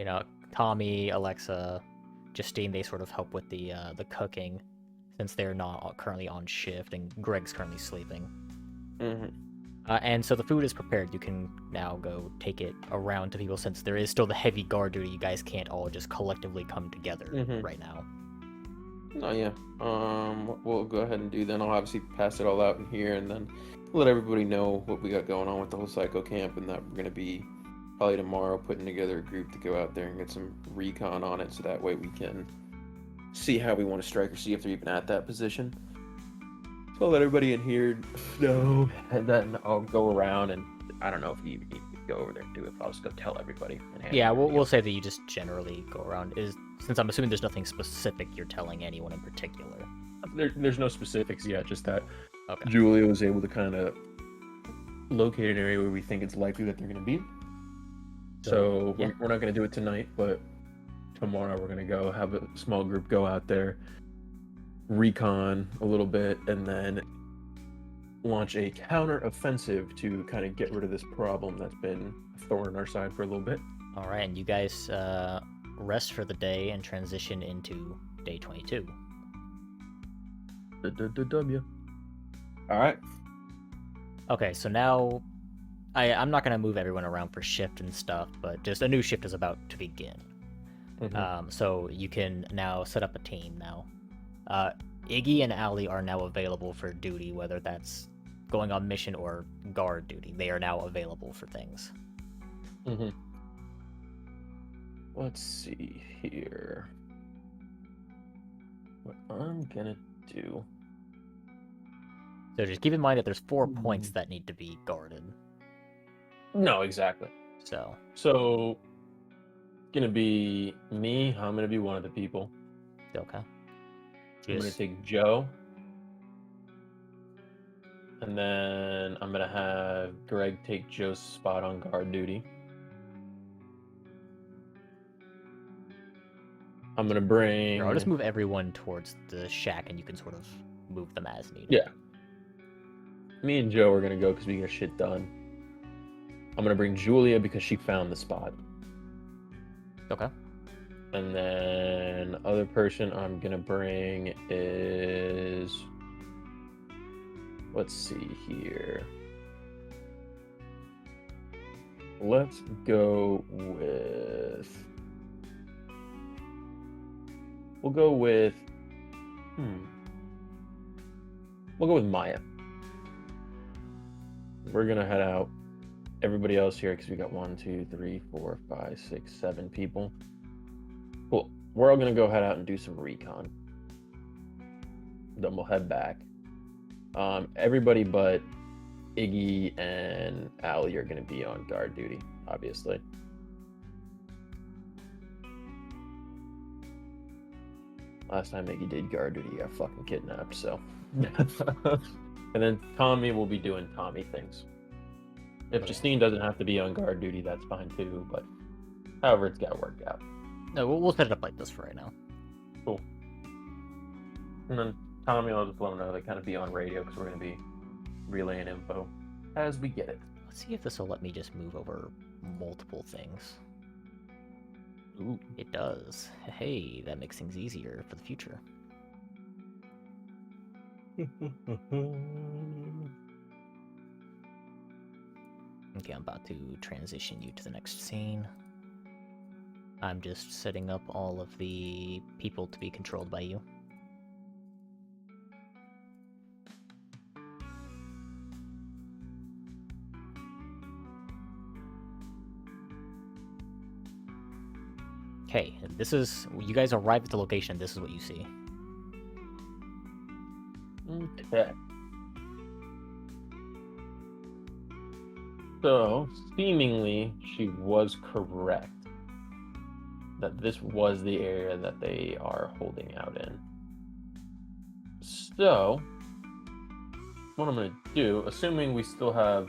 A: know, Tommy, Alexa, Justine, they sort of help with the cooking, since they're not currently on shift, and Greg's currently sleeping.
B: Mm-hmm.
A: And so the food is prepared. You can now go take it around to people, since there is still the heavy guard duty. You guys can't all just collectively come together right now.
B: Oh yeah. We'll go ahead and do then. I'll obviously pass it all out in here, and then let everybody know what we got going on with the whole psycho camp, and that we're gonna be probably tomorrow putting together a group to go out there and get some recon on it, so that way we can see how we want to strike or see if they're even at that position. So I'll let everybody in here know, and then I'll go around, and I don't know if you even need to go over there and do it, but I'll just go tell everybody.
A: Yeah, we'll say that you just generally go around. Since I'm assuming there's nothing specific you're telling anyone in particular.
B: There's no specifics yet, just that Julia was able to kind of locate an area where we think it's likely that they're going to be. So we're not going to do it tonight, but tomorrow we're going to go have a small group go out there, recon a little bit, and then launch a counter-offensive to kind of get rid of this problem that's been a thorn in our side for a little bit.
A: All right, and you guys rest for the day and transition into day 22.
B: W. All right.
A: Okay, so now I'm not going to move everyone around for shift and stuff, but just a new shift is about to begin. So you can now set up a team now. Iggy and Allie are now available for duty, whether that's going on mission or guard duty. They are now available for things.
B: Let's see here. What I'm gonna do.
A: So just keep in mind that there's 4 points that need to be guarded.
B: No, exactly. So, gonna be me. I'm gonna be one of the people.
A: Okay.
B: I'm gonna take Joe. And then I'm gonna have Greg take Joe's spot on guard duty. I'm gonna bring.
A: Here, I'll just move everyone towards the shack, and you can sort of move them as needed.
B: Yeah. Me and Joe are gonna go because we get shit done. I'm gonna bring Julia because she found the spot.
A: Okay.
B: And then other person I'm gonna bring is. Let's see here. Let's go with. We'll go with. We'll go with Maya. We're gonna head out. Everybody else here, because we got 1, 2, 3, 4, 5, 6, 7 people. Cool. We're all gonna go head out and do some recon. Then we'll head back. Everybody but Iggy and Allie are gonna be on guard duty, obviously. Last time Iggy did guard duty, he got fucking kidnapped, so. And then Tommy will be doing Tommy things. If Justine doesn't have to be on guard duty, that's fine too, but however it's gotta work out.
A: No, we'll set it up like this for right now.
B: Cool. And then Tommy, I'll just let him know they kind of be on radio because we're going to be relaying info as we get it.
A: Let's see if this will let me just move over multiple things.
B: Ooh.
A: It does. Hey, that makes things easier for the future. Okay, I'm about to transition you to the next scene. I'm just setting up all of the people to be controlled by you. Okay, this is, you guys arrive at the location, this is what you see.
B: Okay. So, seemingly, she was correct that this was the area that they are holding out in. So, what I'm going to do, assuming we still have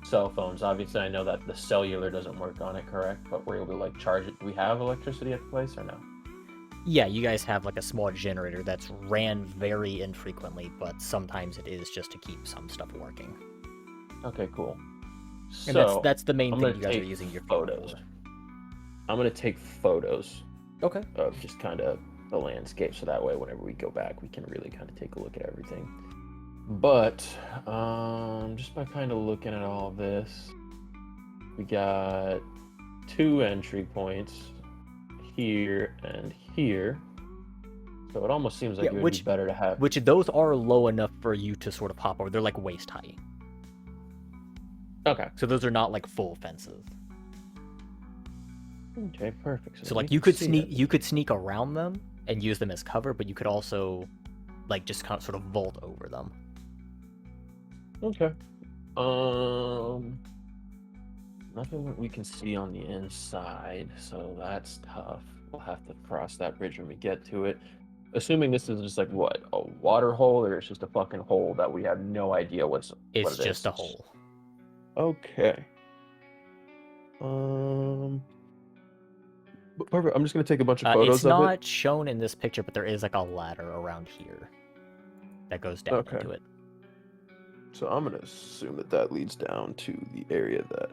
B: cell phones, obviously I know that the cellular doesn't work on it, correct? But we're able to like charge it. Do we have electricity at the place or no?
A: Yeah, you guys have like a small generator that's ran very infrequently, but sometimes it is just to keep some stuff working.
B: Okay, cool.
A: And
B: So
A: that's the main
B: I'm
A: thing
B: gonna
A: you guys are
B: take
A: using your
B: photos.
A: for.
B: I'm gonna take photos
A: Okay.
B: of just kind of the landscape, so that way whenever we go back, we can really kind of take a look at everything. But just by kind of looking at all of this, we got 2 entry points here and here. So it almost seems like it would be better to have.
A: Which those are low enough for you to sort of hop over. They're like waist height.
B: Okay.
A: So those are not like full fences.
B: Okay, perfect.
A: So like you could sneak around them and use them as cover, but you could also like just kind of sort of vault over them.
B: Okay. Nothing that we can see on the inside, so that's tough. We'll have to cross that bridge when we get to it. Assuming this is just like what, a water hole, or it's just a fucking hole that we have no idea what it is.
A: It's just a hole.
B: Okay. Perfect. I'm just gonna take a bunch of photos
A: it's
B: of it.
A: It's not shown in this picture, but there is like a ladder around here that goes down into it.
B: So I'm gonna assume that that leads down to the area that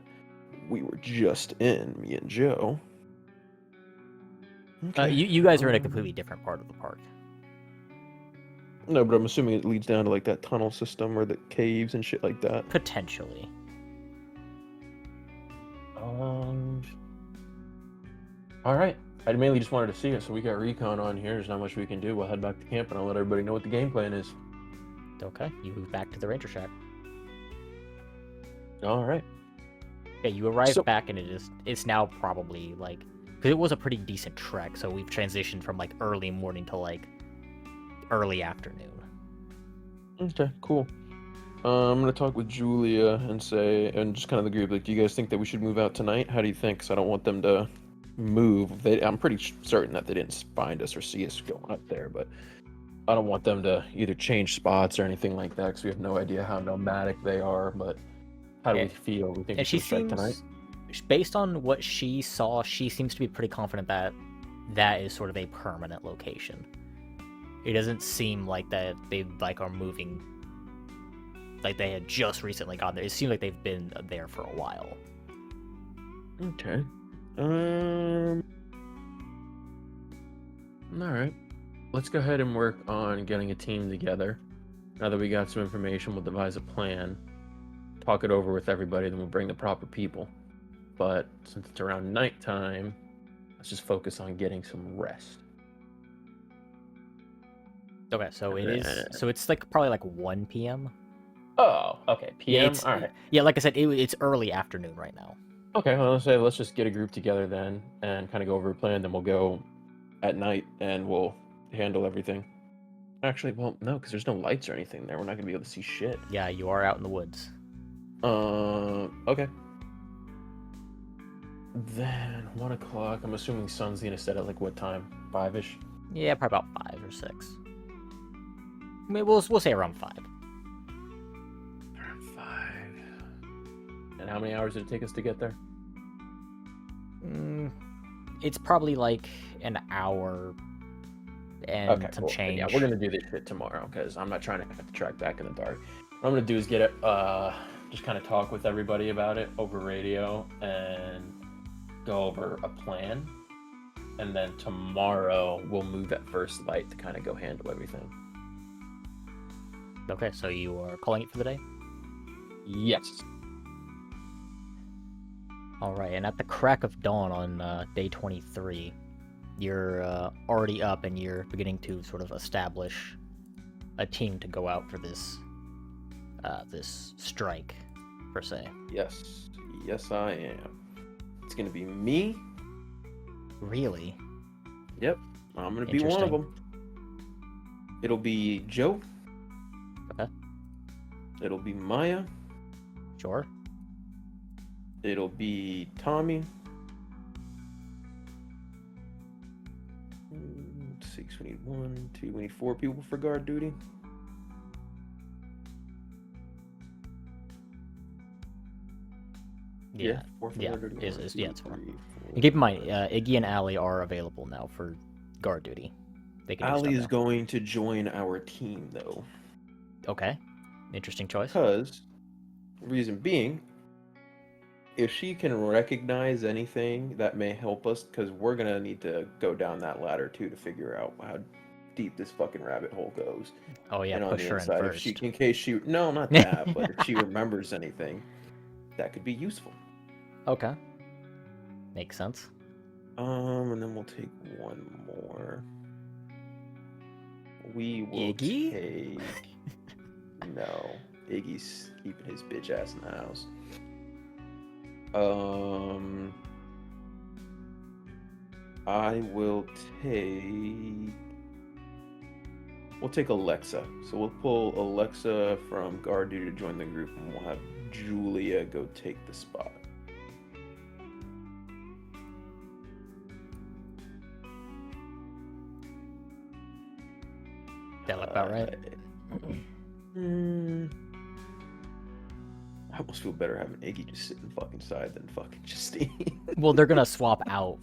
B: we were just in, me and Joe.
A: Okay. You guys are in a completely different part of the park.
B: No, but I'm assuming it leads down to like that tunnel system or the caves and shit like that.
A: Potentially.
B: All right. I mainly just wanted to see it, so we got recon on here. There's not much we can do. We'll head back to camp, and I'll let everybody know what the game plan is.
A: Okay, you move back to the ranger shack.
B: All right.
A: Yeah, you arrive back, and it's now probably like Because it was a pretty decent trek, so we've transitioned from, like, early morning to, like, early afternoon.
B: Okay, cool. I'm gonna talk with Julia and just kind of the group, like, do you guys think that we should move out tonight? How do you think? Because I don't want them to move. I'm pretty certain that they didn't find us or see us going up there, but I don't want them to either change spots or anything like that, because we have no idea how nomadic they are. But how do we feel? We think we
A: And she
B: should strike tonight?
A: seems, based on what she saw, she seems to be pretty confident that that is sort of a permanent location. It doesn't seem like that they like are moving, like they had just recently gotten there. It seems like they've been there for a while.
B: Okay. All right. Let's go ahead and work on getting a team together. Now that we got some information, we'll devise a plan, talk it over with everybody, then we'll bring the proper people. But since it's around nighttime, let's just focus on getting some rest.
A: Okay, so it is. So it's like probably like 1 p.m.
B: Oh, okay. PM.
A: Yeah,
B: All right.
A: Yeah, like I said, it's early afternoon right now.
B: Okay. Well, let's just get a group together then and kind of go over a plan. Then we'll go at night and we'll handle everything. Actually, well, no, because there's no lights or anything there. We're not gonna be able to see shit.
A: Yeah, you are out in the woods.
B: Okay. Then 1 o'clock. I'm assuming sun's gonna set at like what time? 5-ish.
A: Yeah, probably about 5 or 6. I mean, we'll say around 5.
B: Around 5. And how many hours did it take us to get there?
A: It's probably like an hour and some change.
B: Yeah, we're gonna do this shit tomorrow because I'm not trying to have to track back in the dark. What I'm gonna do is get it, just kind of talk with everybody about it over radio and go over a plan. And then tomorrow we'll move at first light to kind of go handle everything.
A: Okay, so you are calling it for the day?
B: Yes.
A: All right, and at the crack of dawn on day 23, you're already up and you're beginning to sort of establish a team to go out for this this strike, per se.
B: Yes. Yes, I am. It's gonna be me.
A: Really?
B: Yep. I'm gonna be one of them. It'll be Joe.
A: Okay.
B: It'll be Maya.
A: Sure.
B: It'll be Tommy. Let's see, we need 1, 2, we need 4 people for guard duty.
A: Yeah.
B: 4 for
A: Yeah.
B: guard duty.
A: It's 4. And keep in mind, Iggy and Allie are available now for guard duty. They can.
B: Allie is going to join our team, though.
A: Okay. Interesting choice.
B: Because, reason being, if she can recognize anything that may help us, because we're going to need to go down that ladder, too, to figure out how deep this fucking rabbit hole goes.
A: Oh, yeah,
B: and
A: push her in first.
B: In case she... No, not that, but if she remembers anything, that could be useful.
A: Okay. Makes sense.
B: And then we'll take one more. We will
A: Iggy?
B: take... No. Iggy's keeping his bitch ass in the house. I will take... We'll take Alexa. So we'll pull Alexa from guard duty to join the group, and we'll have Julia go take the spot.
A: That look about right?
B: I almost feel better having Iggy just sit in the fucking side than fucking Justine.
A: Well, they're gonna swap out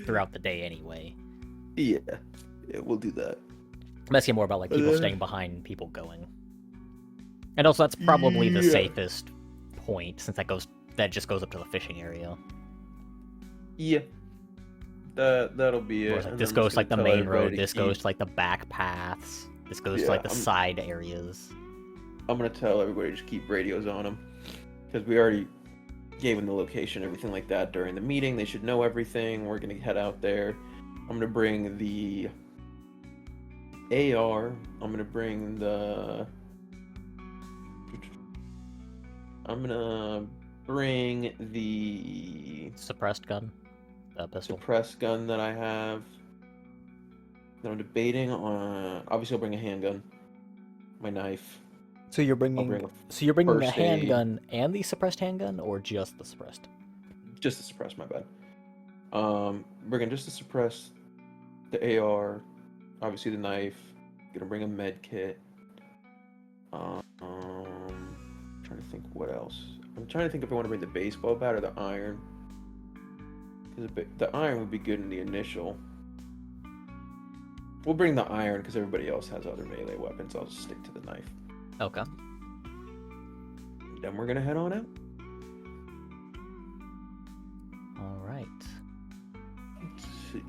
A: throughout the day anyway.
B: Yeah, we'll do that.
A: I'm asking more about like people staying behind, people going. And also, that's probably the safest point since that just goes up to the fishing area.
B: Yeah, that'll be it.
A: Like, this goes to like the main road. This goes to like the back paths. This goes to like the side areas.
B: I'm gonna tell everybody to just keep radios on them because we already gave them the location, everything like that during the meeting. They should know everything. We're gonna head out there. I'm gonna bring the AR. I'm gonna bring the. I'm gonna bring the
A: suppressed gun. pistol.
B: suppressed gun that I have. Then I'm debating on. Obviously, I'll bring a handgun, my knife.
A: So you're
B: I'll
A: bringing
B: bring a
A: the
B: first aid.
A: handgun and the suppressed handgun, or just the suppressed?
B: Just to suppress, my bad. Bringing just to suppress the AR, obviously the knife. Gonna bring a med kit. Trying to think what else. I'm trying to think if I want to bring the baseball bat or the iron. Because the iron would be good in the initial. We'll bring the iron because everybody else has other melee weapons. I'll just stick to the knife.
A: Okay.
B: Then we're gonna head on out.
A: All right.
B: Let's see.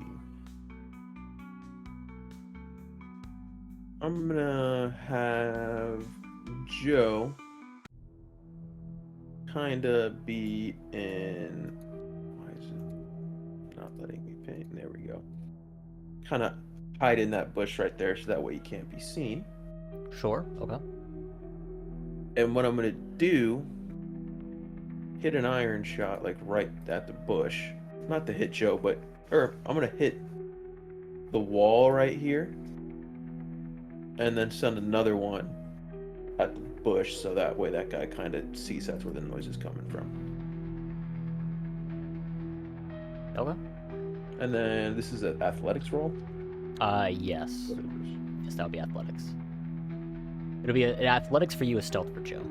B: I'm gonna have Joe kinda be in. Why is it not letting me paint? There we go. Kinda hide in that bush right there so that way he can't be seen.
A: Sure. Okay.
B: And what I'm gonna do, hit an iron shot like right at the bush. Not to hit Joe, but I'm gonna hit the wall right here. And then send another one at the bush so that way that guy kind of sees that's where the noise is coming from.
A: Okay.
B: And then this is an athletics roll?
A: Yes. Yes, that would be athletics. It'll be an athletics for you, a stealth for Joe.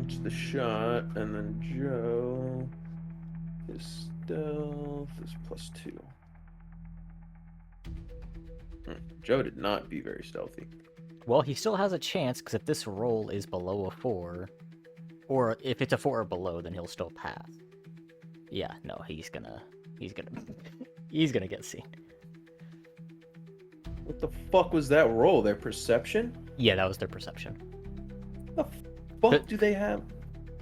B: It's the shot, and then Joe, his stealth is +2. Joe did not be very stealthy.
A: Well, he still has a chance, because if this roll is below a 4, or if it's a 4 or below, then he'll still pass. Yeah, no, he's gonna get seen.
B: What the fuck was that roll? Their perception?
A: Yeah, that was their perception.
B: The fuck do they have?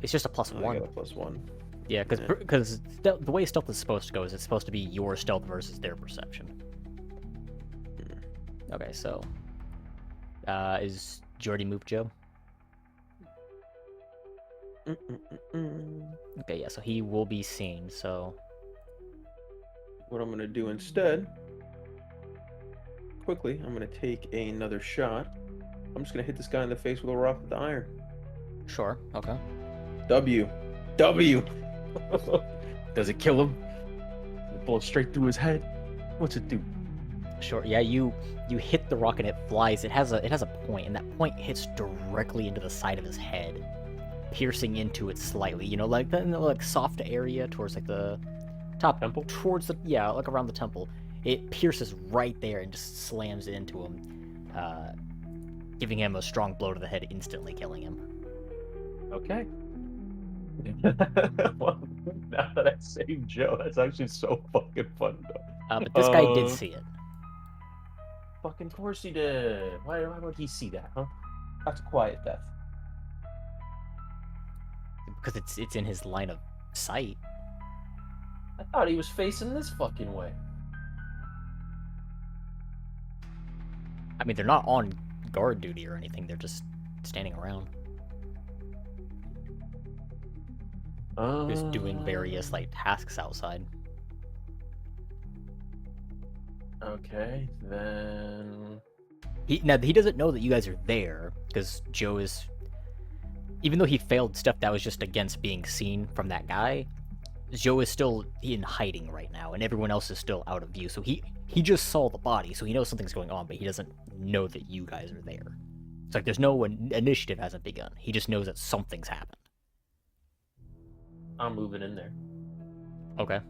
A: It's just a +1.
B: I got a +1.
A: Yeah, because the way stealth is supposed to go is it's supposed to be your stealth versus their perception. Okay, so is Jordy moved, Joe? Okay, yeah, so he will be seen. So
B: what I'm gonna do instead, quickly, I'm gonna take another shot. I'm just gonna hit this guy in the face with a rock with the iron.
A: Sure. Okay.
B: W. Does it kill him? The bullet straight through his head. What's it do?
A: Sure. Yeah, you hit the rock and it flies. It has a point, and that point hits directly into the side of his head, piercing into it slightly. You know, like the like soft area towards like the top
B: temple,
A: towards the like around the temple. It pierces right there and just slams into him, giving him a strong blow to the head, instantly killing him.
B: Okay. Well, now that I saved Joe, that's actually so fucking fun, though.
A: But this guy did see it.
B: Fucking course he did. Why would he see that, huh? That's a quiet death.
A: Because it's in his line of sight.
B: I thought he was facing this fucking way.
A: I mean, they're not on guard duty or anything. They're just standing around. Just doing various like tasks outside.
B: Okay, then
A: He doesn't know that you guys are there because Joe is, even though he failed stuff that was just against being seen from that guy, Joe is still in hiding right now, and everyone else is still out of view. So he just saw the body, so he knows something's going on, but he doesn't know that you guys are there. It's like there's no initiative hasn't begun. He just knows that something's happened.
B: I'm moving in there.
A: Okay.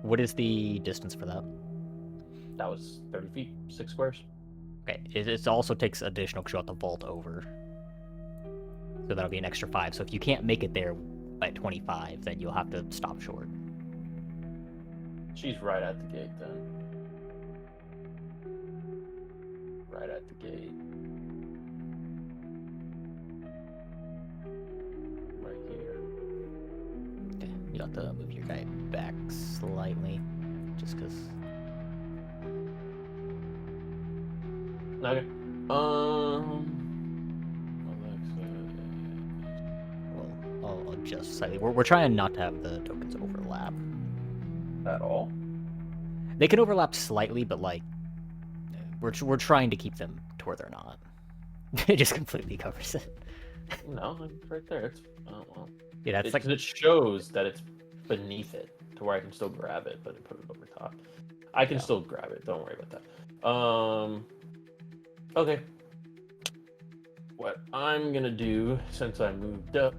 A: What is the distance for that?
B: That was 30 feet, 6 squares.
A: Okay, it also takes additional because you have to vault over. So that'll be an extra 5. So if you can't make it there by 25, then you'll have to stop short.
B: She's right at the gate then. Right at the gate. Right here.
A: Okay, you'll have to move your guy back slightly, just because.
B: Okay. Alexa.
A: Well, I'll just slightly. We're trying not to have the tokens overlap.
B: At all?
A: They can overlap slightly, but like we're trying to keep them to where they're not. It just completely covers it.
B: No, it's right there. It's well.
A: Yeah, that's like
B: Because it shows that it's beneath it to where I can still grab it, but put it over top. I can still grab it. Don't worry about that. Okay. What I'm gonna do, since I moved up,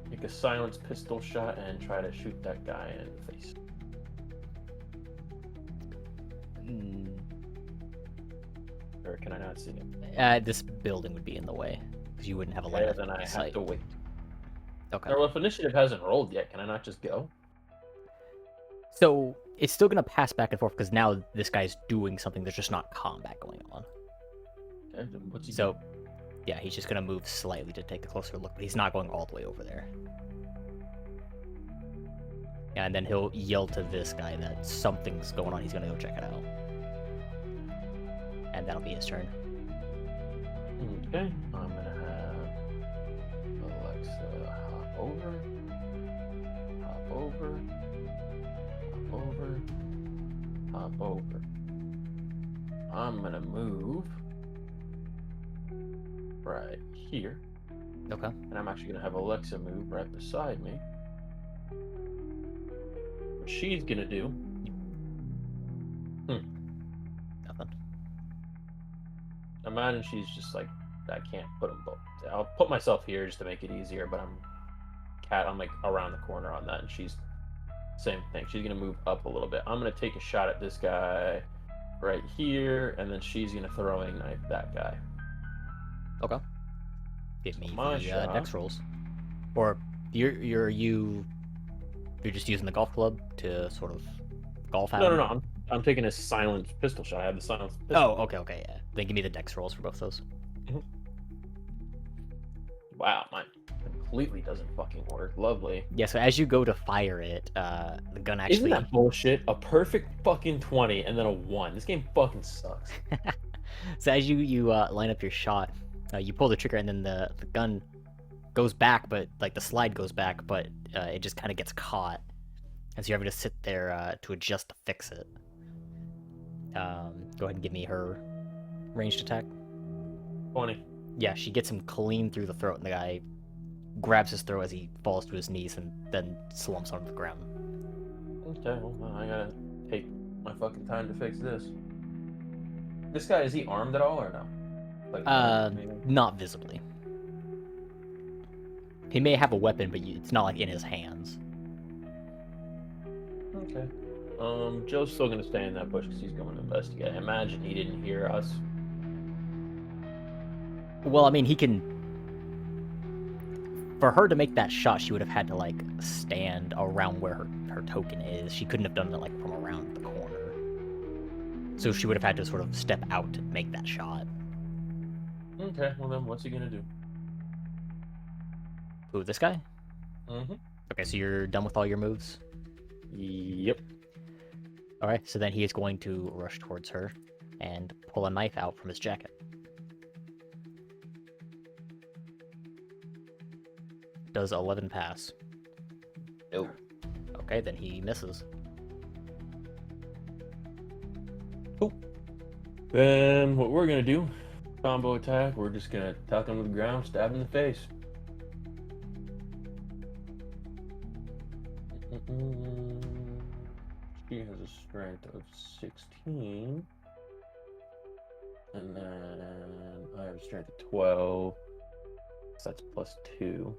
B: make a silenced pistol shot and try to shoot that guy in the face. Or can I not see him?
A: this building would be in the way because you wouldn't have a line
B: Okay,
A: of
B: then I have
A: sight.
B: to wait.
A: Okay.
B: Well, if initiative hasn't rolled yet, can I not just go?
A: So it's still gonna pass back and forth because now this guy's doing something. There's just not combat going on.
B: Okay, then what's he
A: So, yeah, he's just gonna move slightly to take a closer look, but he's not going all the way over there. Yeah, and then he'll yell to this guy that something's going on. He's gonna go check it out, and that'll be his turn.
B: Okay, I'm gonna have Alexa hop over, hop over, hop over, hop over. I'm gonna move right here,
A: Okay.
B: and I'm actually gonna have Alexa move right beside me. What she's gonna do?
A: Nothing.
B: Imagine she's just like, I can't put them both. I'll put myself here just to make it easier, but I'm like around the corner on that, and she's same thing. She's gonna move up a little bit. I'm gonna take a shot at this guy right here, and then she's gonna throwing knife that guy.
A: Okay. Give me
B: my
A: the
B: shot.
A: dex rolls, or you're just using the golf club to sort of golf out.
B: No. I'm taking a silenced pistol shot. I have the silenced pistol.
A: Oh, okay, yeah. Then give me the dex rolls for both those.
B: Wow, mine completely doesn't fucking work. Lovely.
A: Yeah, so as you go to fire it, the gun actually...
B: Isn't that bullshit? A perfect fucking 20 and then a 1. This game fucking sucks.
A: So as you line up your shot, you pull the trigger and then the gun goes back, but like the slide goes back, but it just kind of gets caught. And so you're having to sit there to adjust to fix it. Go ahead and give me her ranged attack.
B: 20.
A: Yeah, she gets him clean through the throat, and the guy grabs his throat as he falls to his knees and then slumps onto the ground.
B: Okay, well, I gotta take my fucking time to fix this. This guy, is he armed at all or no? Like,
A: Not visibly. He may have a weapon, but it's not like in his hands.
B: Okay. Joe's still gonna stay in that bush because he's going to investigate. Imagine he didn't hear us.
A: Well, I mean, he can... For her to make that shot, she would have had to, like, stand around where her token is. She couldn't have done it, like, from around the corner. So she would have had to sort of step out to make that shot.
B: Okay, well then what's he gonna do?
A: Who, this guy?
B: Mm-hmm.
A: Okay, so you're done with all your moves?
B: Yep.
A: Alright, so then he is going to rush towards her and pull a knife out from his jacket. Does 11 pass?
B: Nope.
A: Okay, then he misses.
B: Cool. Then what we're gonna do, combo attack, we're just gonna tuck him to the ground, stab him in the face. She has a strength of 16. And then I have a strength of 12. So that's plus 2.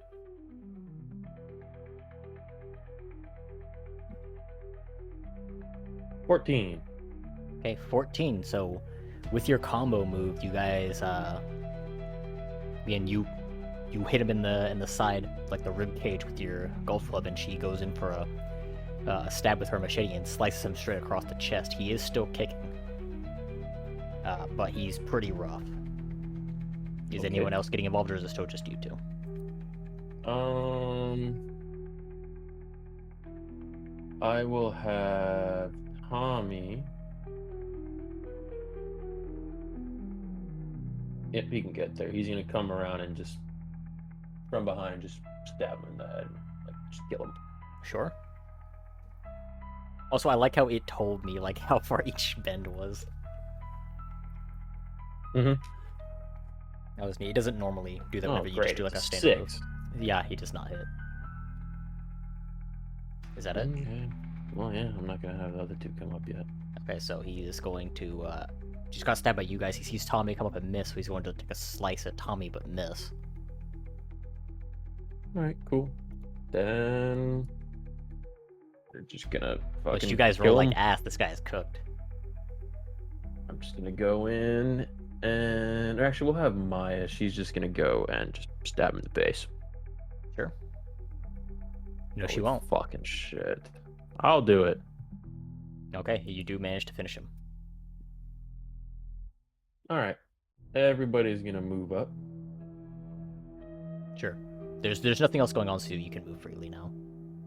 B: $14.
A: Okay, 14. So with your combo move, you guys, and you hit him in the side, like the rib cage with your golf club, and she goes in for a stab with her machete and slices him straight across the chest. He is still kicking, but he's pretty rough. Is anyone else getting involved, or is it still just you two?
B: I will have Tommy. If he can get there, he's gonna come around and just from behind, just stab him in the head. Just kill him.
A: Sure. Also, I like how it told me like how far each bend was.
B: Mm-hmm.
A: That was neat. It doesn't normally do that
B: Oh,
A: whenever you
B: great.
A: just do like a
B: It's
A: standard
B: 6.
A: move. Yeah, he does not hit. Is that it?
B: Okay. Well, yeah, I'm not gonna have the other two come up yet.
A: Okay, so he is going to just got stabbed by you guys. He sees Tommy come up and miss, so he's going to take a slice at Tommy but miss.
B: Alright, cool. Then we're just gonna fucking
A: But you guys roll
B: kill
A: like
B: him.
A: ass. This guy is cooked.
B: I'm just gonna go in and or actually we'll have Maya. She's just gonna go and just stab him in the face.
A: Sure. No, she
B: Holy
A: won't.
B: Fucking shit. I'll do it.
A: Okay, you do manage to finish him.
B: Alright. Everybody's gonna move up.
A: Sure. There's nothing else going on, so you can move freely now.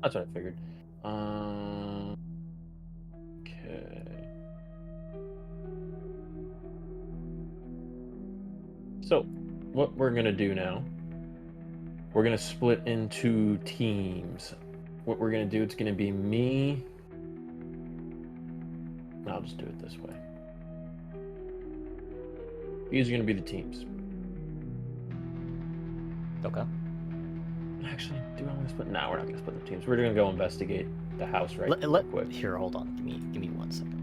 B: That's what I figured. Okay. So, what we're gonna do now, we're gonna split into teams. What we're gonna do, it's gonna be me. I'll just do it this way. These are gonna be the teams.
A: Okay.
B: Actually, do I want to split? No, we're not gonna split the teams. We're gonna go investigate the house real quick.
A: Here, hold on. Give me 1 second.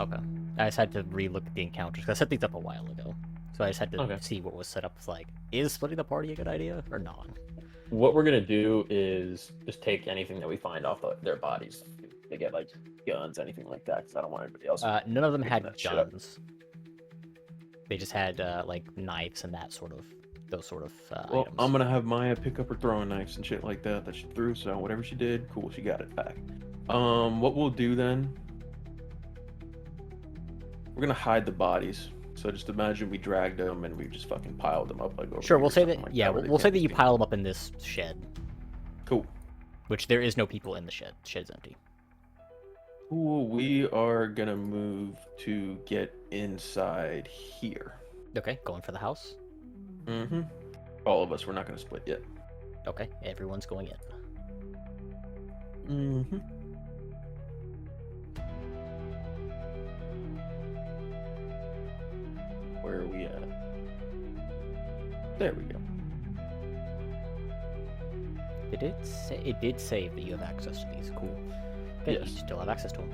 A: Okay. I just had to re-look at the encounters because I set these up a while ago. So I just had to see what was set up. It's like, is splitting the party a good idea or not?
B: What we're gonna do is just take anything that we find off their bodies. They get like guns, anything like that, because I don't want anybody else.
A: None of them
B: picking
A: had
B: that shit up.
A: guns. They just had like knives and those sort of
B: Well,
A: items.
B: I'm gonna have Maya pick up her throwing knives and shit like that she threw. So whatever she did, cool, she got it back. What we'll do then? We're gonna hide the bodies. So just imagine we dragged them and we just fucking piled them up like over.
A: Sure,
B: here
A: we'll
B: or
A: say
B: something
A: that.
B: like
A: Yeah,
B: where they
A: we'll say
B: can't
A: that you
B: see.
A: pile them up in this shed,
B: Cool.
A: which there is no people in the shed. The shed's empty.
B: Cool. We are gonna move to get inside here.
A: Okay, going for the house.
B: Mm-hmm. All of us. We're not gonna split yet.
A: Okay, everyone's going in.
B: Mm-hmm. Where are we at? There we go.
A: It did save that you have access to these. Cool. Okay,
B: Yes.
A: you still have access to them.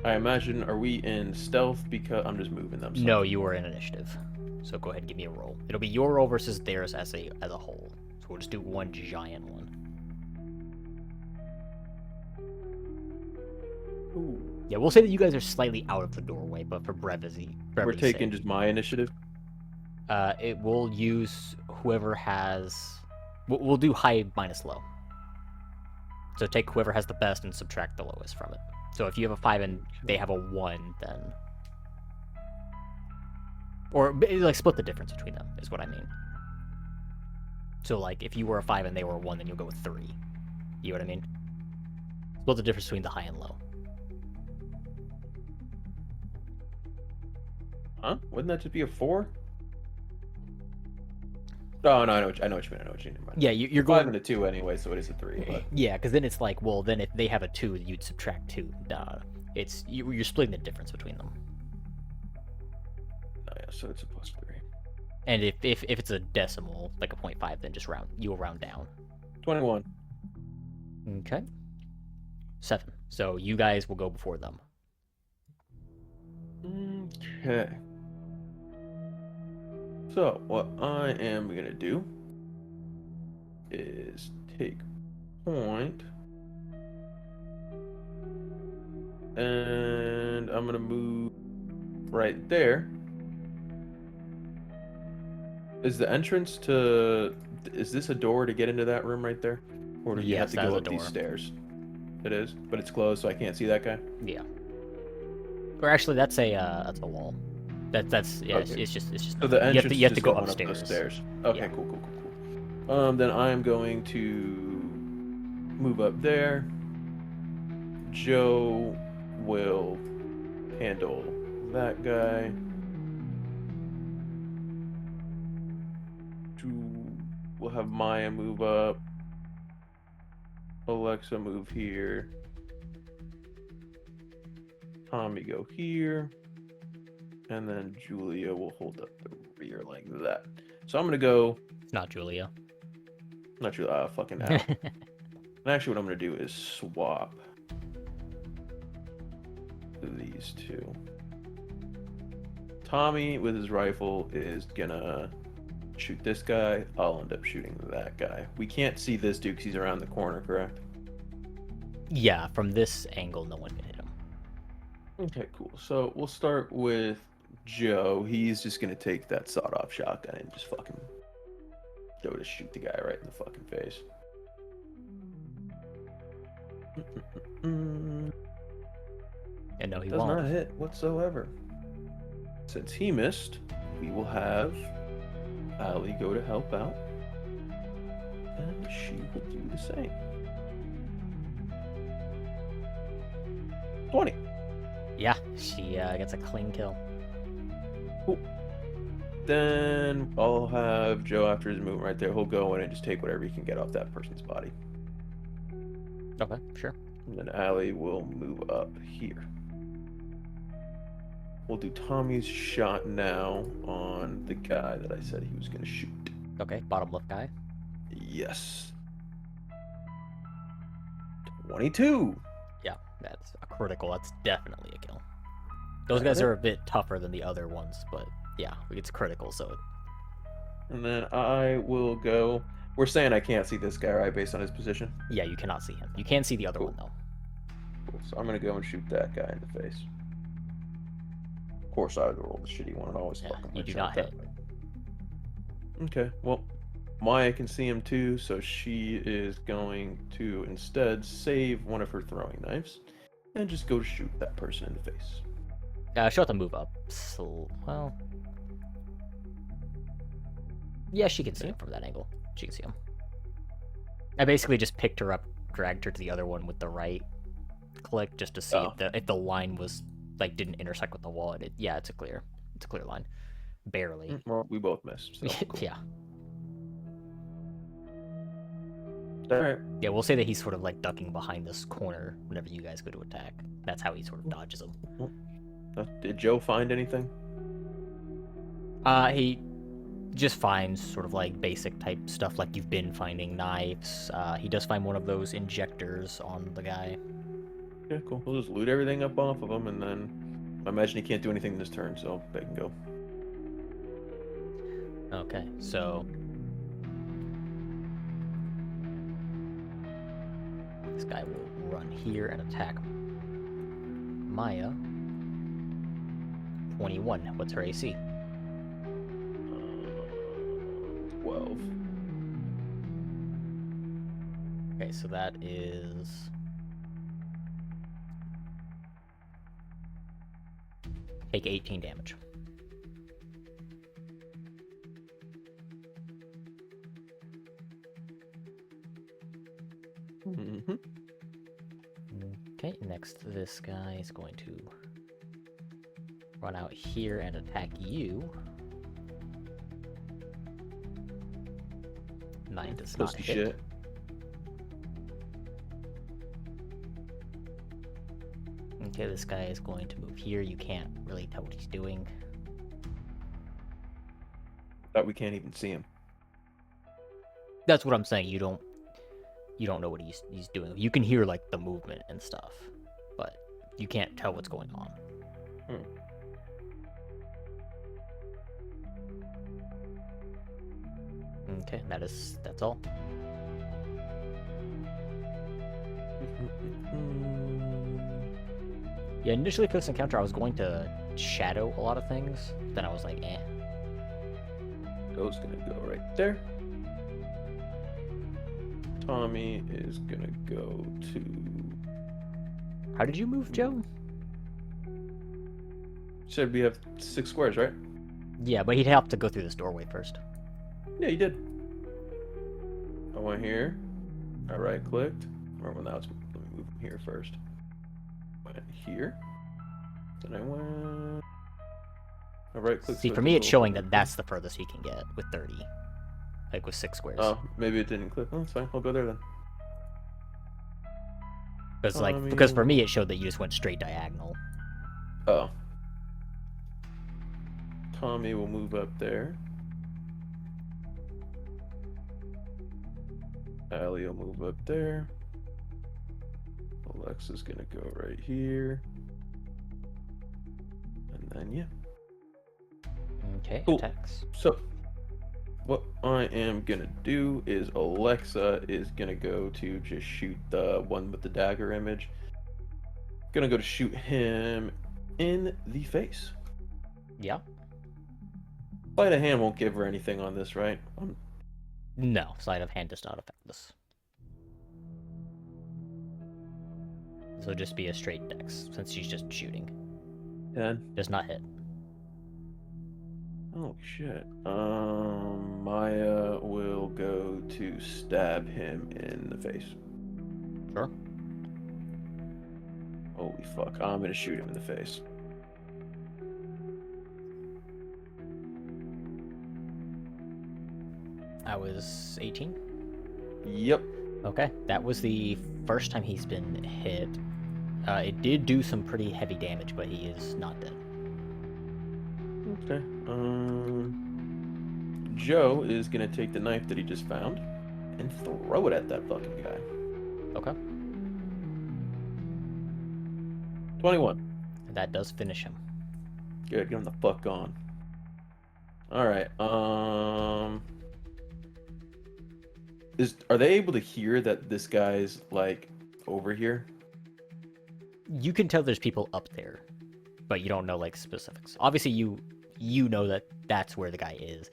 B: I imagine, are we in stealth because I'm just moving them? So.
A: No, you are in initiative. So go ahead and give me a roll. It'll be your roll versus theirs as a whole. So we'll just do one giant one.
B: Ooh.
A: Yeah, we'll say that you guys are slightly out of the doorway, but for brevity
B: We're taking
A: sake.
B: just my initiative.
A: It will use whoever has. We'll do high minus low. So take whoever has the best and subtract the lowest from it. So if you have a 5 and they have a 1, then. Or like split the difference between them is what I mean. So like if you were a 5 and they were a 1, then you'll go with 3. You know what I mean? Split the difference between the high and low.
B: Huh? Wouldn't that just be a 4? Oh no, I know what you mean. Never mind.
A: Yeah, you're
B: 5
A: going
B: and a 2 anyway, so it is a 3. But...
A: Yeah, because then it's like, well, then if they have a 2, you'd subtract 2. It's you're splitting the difference between them.
B: Oh yeah, so it's a +3.
A: And if it's a decimal, like a 0.5, then just you'll round down.
B: 21.
A: Okay. 7. So you guys will go before them.
B: Okay. So what I am gonna do is take point, and I'm gonna move right there. Is the entrance to? Is this a door to get into that room right there, or do you have
A: Yes,
B: to
A: that is
B: go
A: a
B: up these
A: door.
B: stairs? It is, but it's closed, so I can't see that guy.
A: Yeah. Or actually, that's a wall. That's yeah.
B: Okay.
A: It's just.
B: So the entrance
A: you have
B: is
A: to
B: just
A: go
B: going
A: upstairs.
B: up those stairs. Okay,
A: Yeah.
B: cool. Then I am going to move up there. Joe will handle that guy. We'll have Maya move up. Alexa move here. Tommy go here. And then Julia will hold up the rear like that. So I'm going to go...
A: It's not Julia.
B: Not Julia, fucking Al. And actually what I'm going to do is swap these two. Tommy with his rifle is going to shoot this guy. I'll end up shooting that guy. We can't see this dude because he's around the corner, correct?
A: Yeah, from this angle, no one can hit him.
B: Okay, cool. So we'll start with Joe. He's just gonna take that sawed-off shotgun and just fucking go to shoot the guy right in the fucking face.
A: And no, he
B: Does
A: won't.
B: not hit whatsoever. Since he missed, we will have Allie go to help out, and she will do the same. 20.
A: Yeah, she gets a clean kill.
B: Cool. Then I'll have Joe, after his movement right there, he'll go in and just take whatever he can get off that person's body.
A: Okay, sure.
B: And then Allie will move up here. We'll do Tommy's shot now on the guy that I said he was going to shoot.
A: Okay, bottom left guy.
B: Yes. 22.
A: Yeah, that's a critical. That's definitely a kill. Those guys are a bit tougher than the other ones, but yeah, it's critical, so...
B: And then I will go... We're saying I can't see this guy, right, based on his position?
A: Yeah, you cannot see him. You can see the other
B: Cool.
A: one, though.
B: Cool. So I'm going to go and shoot that guy in the face. Of course, I would roll the shitty one and always
A: Yeah,
B: fucking
A: you do
B: shot
A: not
B: that
A: hit.
B: way. Okay, well, Maya can see him too, so she is going to instead save one of her throwing knives and just go shoot that person in the face.
A: She'll have to move up. So, well... Yeah, she can see him from that angle. She can see him. I basically just picked her up, dragged her to the other one with the right click, just to see if the line was, like, didn't intersect with the wall. And it's a clear line. Barely.
B: Well, we both missed. So cool.
A: Yeah.
B: All right.
A: Yeah, we'll say that he's sort of like ducking behind this corner whenever you guys go to attack. That's how he sort of dodges them.
B: Did Joe find anything?
A: He just finds sort of like basic type stuff like you've been finding knives. He does find one of those injectors on the guy.
B: Yeah, cool. We'll just loot everything up off of him, and then I imagine he can't do anything this turn, so they can go.
A: Okay, so this guy will run here and attack Maya. 21. What's her AC?
B: 12.
A: Okay, so that is... Take 18 damage.
B: Mm-hmm.
A: Okay, next this guy is going to run out here and attack you. 9 does not
B: Pussy
A: hit.
B: shit.
A: Okay, this guy is going to move here. You can't really tell what he's doing.
B: Thought we can't even see him.
A: That's what I'm saying. You don't know what he's doing. You can hear like the movement and stuff, but you can't tell what's going on. Okay, that's all. Yeah, initially for this encounter I was going to shadow a lot of things, then I was like, eh.
B: Joe's gonna go right there. Tommy is gonna go to...
A: How did you move, Joe?
B: Said we have 6 squares, right?
A: Yeah, but he'd have to go through this doorway first.
B: Yeah, you did. I went here. I right-clicked. Or well, now it's... Let me move him here first. Went here. Then I went A right click.
A: See,
B: so
A: for
B: it
A: me,
B: does a
A: it's
B: little
A: showing
B: hover
A: that
B: thing.
A: that's the furthest he can get with 30. Like with 6 squares.
B: Oh, maybe it didn't click. Oh, that's fine. I'll go there then.
A: Because for me, it showed that you just went straight diagonal.
B: Oh. Tommy will move up there. Allie will move up there. Alexa's gonna go right here. And then, yeah.
A: Okay,
B: Cool.
A: attacks.
B: So, what I am gonna do is Alexa is gonna go to just shoot the one with the dagger image. Gonna go to shoot him in the face.
A: Yeah.
B: Sleight of hand won't give her anything on this, right?
A: No, sleight of hand does not affect this. So just be a straight dex, since she's just shooting.
B: 10.
A: Does not hit.
B: Oh shit. Maya will go to stab him in the face.
A: Sure.
B: Holy fuck. I'm gonna shoot him in the face.
A: That was 18?
B: Yep.
A: Okay, that was the first time he's been hit. It did do some pretty heavy damage, but he is not dead.
B: Okay. Joe is gonna take the knife that he just found and throw it at that fucking guy.
A: Okay.
B: 21.
A: That does finish him.
B: Good, get him the fuck on. Alright, are they able to hear that this guy's, like, over here?
A: You can tell there's people up there, but you don't know, like, specifics. Obviously, you know that that's where the guy is.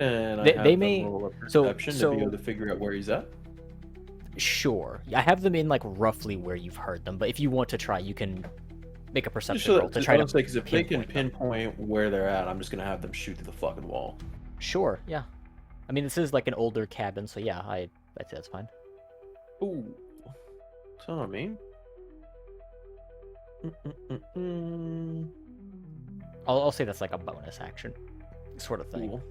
B: And
A: They-
B: I have
A: they
B: them
A: may-
B: roll a
A: so-
B: perception to be able to figure out where he's at.
A: Sure. I have them in, like, roughly where you've heard them, but if you want to try, you can make a perception roll to try to
B: because if they can
A: pinpoint them.
B: pinpoint where they're at, I'm just gonna have them shoot through the fucking wall.
A: Sure, yeah. I mean, this is, like, an older cabin, so yeah, I'd say that's fine.
B: Ooh, Tommy.
A: I'll say that's, like, a bonus action sort of thing.
B: Cool.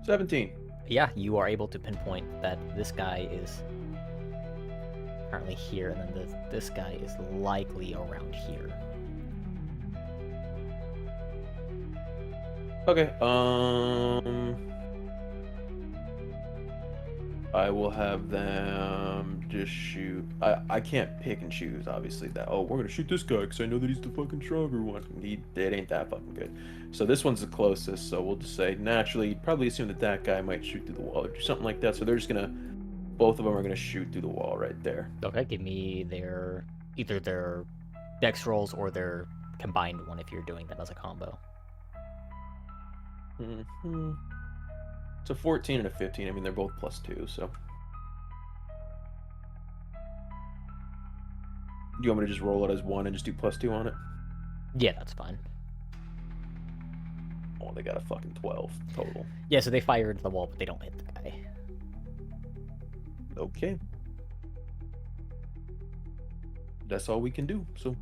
B: 17.
A: Yeah, you are able to pinpoint that this guy is currently here, and then this guy is likely around here.
B: Okay. I will have them just shoot. I can't pick and choose, obviously. That we're gonna shoot this guy because I know that he's the fucking stronger one. It ain't that fucking good. So this one's the closest. So we'll just say naturally, you'd probably assume that guy might shoot through the wall or do something like that. So they're just gonna, both of them are gonna shoot through the wall right there.
A: Okay, give me either their dex rolls or their combined one if you're doing that as a combo.
B: It's a 14 and a 15. I mean, they're both +2, so. Do you want me to just roll it as 1 and just do +2 on it?
A: Yeah, that's fine.
B: Oh, they got a fucking 12 total.
A: Yeah, so they fire into the wall, but they don't hit the guy.
B: Okay. That's all we can do, so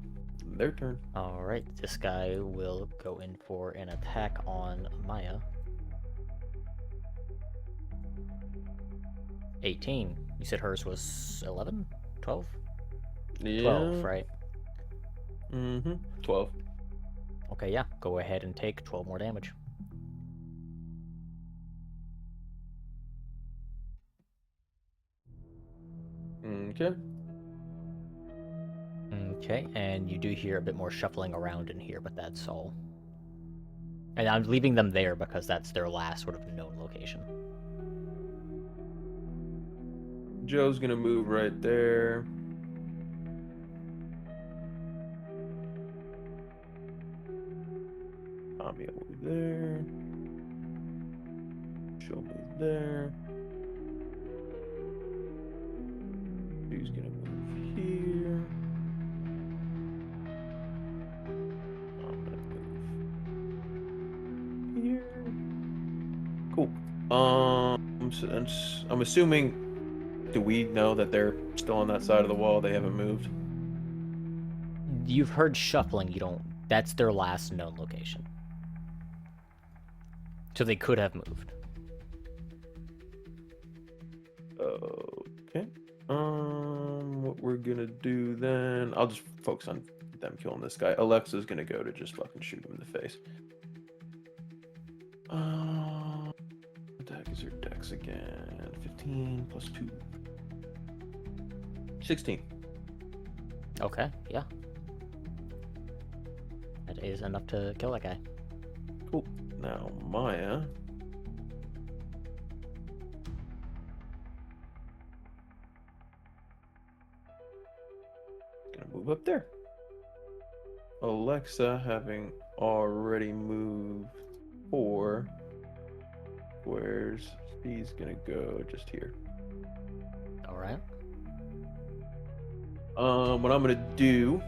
B: their turn.
A: Alright, this guy will go in for an attack on Maya. 18. You said hers was 11? 12?
B: Yeah.
A: 12, right?
B: 12.
A: Okay, yeah. Go ahead and take 12 more damage.
B: Okay.
A: Okay, and you do hear a bit more shuffling around in here, but that's all. And I'm leaving them there because that's their last sort of known location.
B: Joe's gonna move right there. Tommy will move there. She'll move there. He's gonna move here. I'm gonna move here. Cool. I'm assuming. Do we know that they're still on that side of the wall? They haven't moved.
A: You've heard shuffling. You don't. That's their last known location. So they could have moved.
B: Okay. What we're gonna do then? I'll just focus on them killing this guy. Alexa's gonna go to just fucking shoot him in the face. Deck is her dex again. 15 plus 2. 16.
A: Okay, yeah. That is enough to kill that guy.
B: Cool. Now Maya. Gonna move up there. Alexa, having already moved 4 squares, she's gonna go just here.
A: All right.
B: What I'm gonna do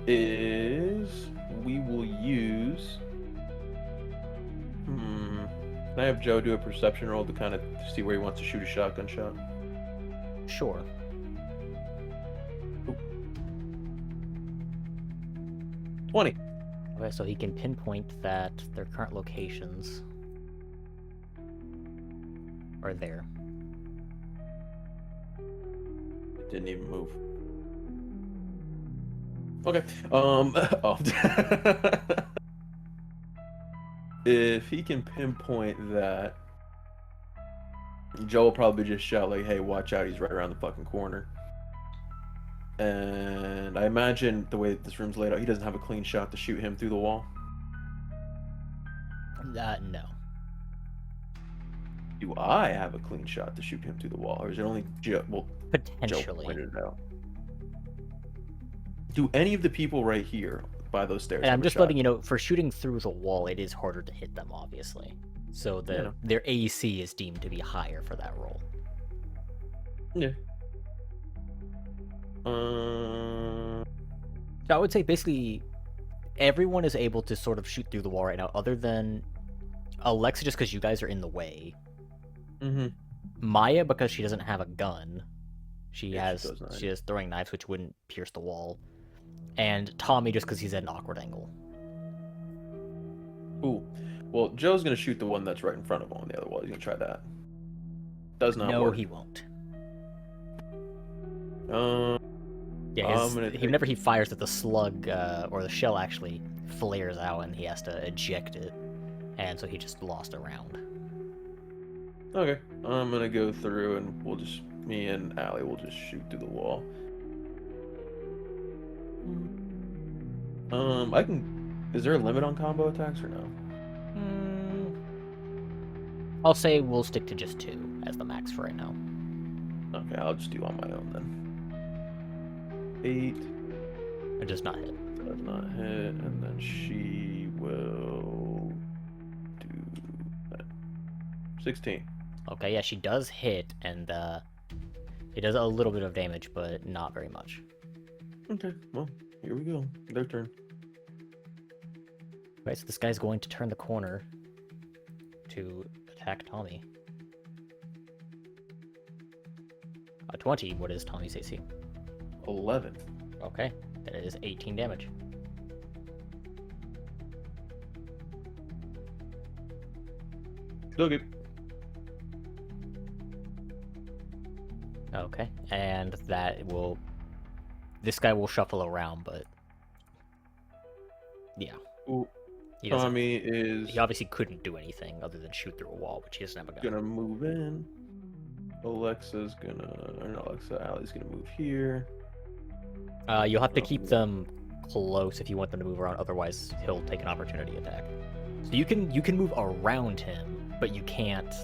B: is we will use. Can I have Joe do a perception roll to kind of see where he wants to shoot a shotgun shot?
A: Sure.
B: Ooh. 20.
A: Okay, so he can pinpoint that their current locations are there.
B: It didn't even move. Okay. Oh. If he can pinpoint that, Joe will probably just shout like, "Hey, watch out! He's right around the fucking corner." And I imagine the way that this room's laid out, he doesn't have a clean shot to shoot him through the wall.
A: No.
B: Do I have a clean shot to shoot him through the wall, or is it only Joe? Well, Joe
A: Potentially.
B: pointed it out. Do any of the people right here by those stairs?
A: And I'm
B: have a
A: just
B: shot?
A: letting you know, for shooting through the wall, it is harder to hit them, obviously. So their AC is deemed to be higher for that roll.
B: Yeah.
A: So I would say basically everyone is able to sort of shoot through the wall right now, other than Alexa, just because you guys are in the way.
B: Mm-hmm.
A: Maya, because she doesn't have a gun. She
B: Yeah,
A: has
B: she does
A: throwing knives, which wouldn't pierce the wall. And Tommy, just because he's at an awkward angle.
B: Cool. Well, Joe's gonna shoot the one that's right in front of him on the other wall. He's gonna try that. Does not
A: No,
B: work.
A: he won't.
B: Yeah,
A: whenever he fires it, the slug or the shell actually flares out, and he has to eject it, and so he just lost a round.
B: Okay, I'm gonna go through, and me and Allie will just shoot through the wall. I can. Is there a limit on combo attacks or no?
A: I'll say we'll stick to just 2 as the max for right now.
B: Okay, I'll just do on my own then. 8.
A: It does not hit.
B: Does not hit, and then she will do that. 16.
A: Okay, yeah, she does hit, and it does a little bit of damage, but not very much.
B: Okay, well, here we go. Their turn.
A: Right, so this guy's going to turn the corner to attack Tommy. 20, what is Tommy's AC?
B: 11.
A: Okay, that is 18 damage.
B: Okay.
A: Okay, and this guy will shuffle around, but yeah.
B: Ooh.
A: He obviously couldn't do anything other than shoot through a wall, which he doesn't have a gun.
B: Gonna move in. Allie's gonna move here.
A: You'll have to keep them close if you want them to move around, otherwise he'll take an opportunity attack. So you can move around him, but you can't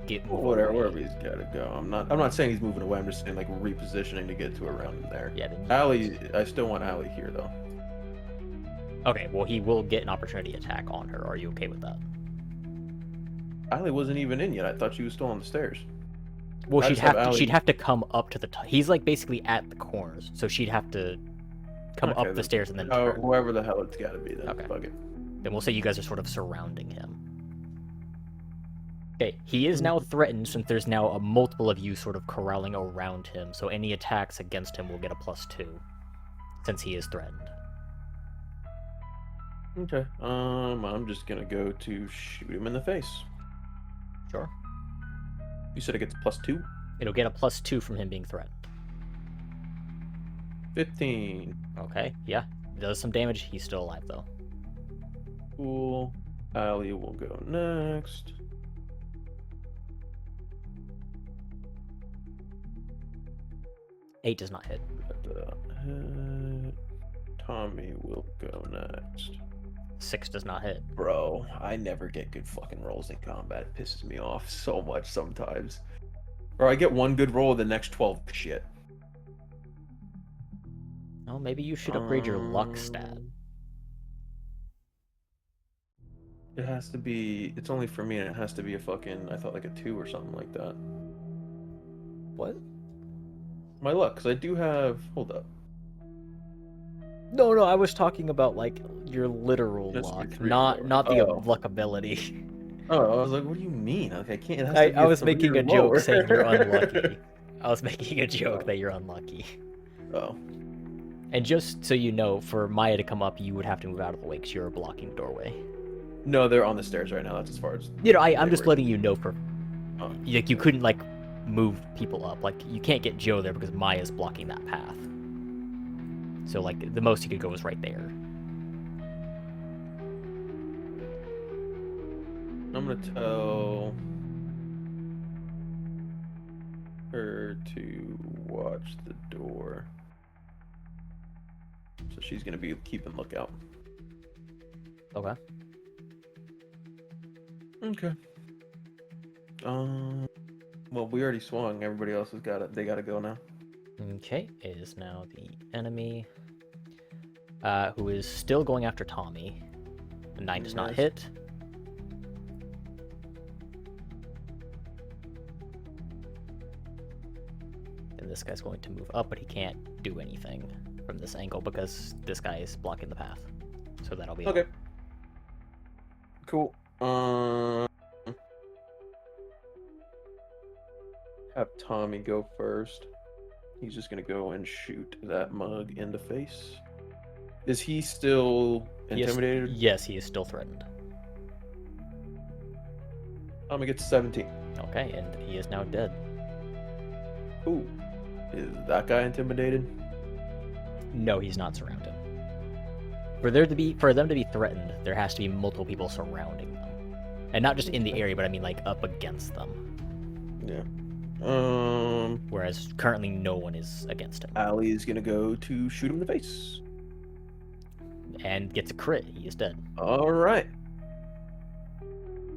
A: get moved
B: wherever he's gotta go. I'm not saying he's moving away, I'm just saying repositioning to get to around him there.
A: Yeah.
B: Allie, I still want Allie here though.
A: Okay, well he will get an opportunity attack on her. Are you okay with that?
B: Allie wasn't even in yet. I thought she was still on the stairs.
A: Well, she'd have to come up to the top. He's basically at the corners, so she'd have to come up the stairs and then turn.
B: Whoever the hell it's gotta be then.
A: Okay.
B: Fuck it.
A: Then we'll say you guys are sort of surrounding him. Okay, he is now threatened since there's now a multiple of you sort of corralling around him, so any attacks against him will get a +2. since he is threatened.
B: Okay. I'm just gonna go to shoot him in the face.
A: Sure.
B: You said it gets +2?
A: It'll get a +2 from him being threatened.
B: 15.
A: Okay, yeah. Does some damage. He's still alive, though.
B: Cool. Allie will go next.
A: Eight does not hit.
B: Tommy will go next.
A: 6 does not hit.
B: Bro, I never get good fucking rolls in combat. It pisses me off so much sometimes. Or I get one good roll, the next 12 shit.
A: Oh, maybe you should upgrade your luck stat.
B: It has to be. It's only for me, and it has to be a fucking. I thought like a 2 or something like that.
A: What?
B: My luck, because I do have. Hold up.
A: No, I was talking about like your literal luck, not the luck ability.
B: Oh, I was like, what do you mean? Like, I can't. It has to be
A: I was making a joke
B: lower.
A: saying you're unlucky. I was making a joke that you're unlucky.
B: Oh.
A: And just so you know, for Maya to come up, you would have to move out of the way because you're blocking the doorway.
B: No, they're on the stairs right now. That's as far as.
A: I'm just letting you know for. Like you couldn't like move people up. Like you can't get Joe there because Maya's blocking that path. So like the most you could go is right there.
B: I'm gonna tell her to watch the door. So she's gonna be keeping lookout.
A: Okay.
B: Okay. Well, we already swung. Everybody else has got it. They gotta go now.
A: Okay, it is now the enemy, who is still going after Tommy. The 9 does not hit. And this guy's going to move up, but he can't do anything from this angle because this guy is blocking the path. So that'll be
B: okay. Cool. Have Tommy go first. He's just gonna go and shoot that mug in the face. Is he still intimidated?
A: Yes, he is still threatened.
B: Tommy gets 17.
A: Okay, and he is now dead.
B: Ooh. Is that guy intimidated?
A: No, he's not surrounded. For them to be threatened, there has to be multiple people surrounding them. And not just in the area, but I mean like up against them.
B: Yeah.
A: Whereas currently no one is against him.
B: Allie is gonna go to shoot him in the face.
A: And gets a crit. He is dead.
B: Alright.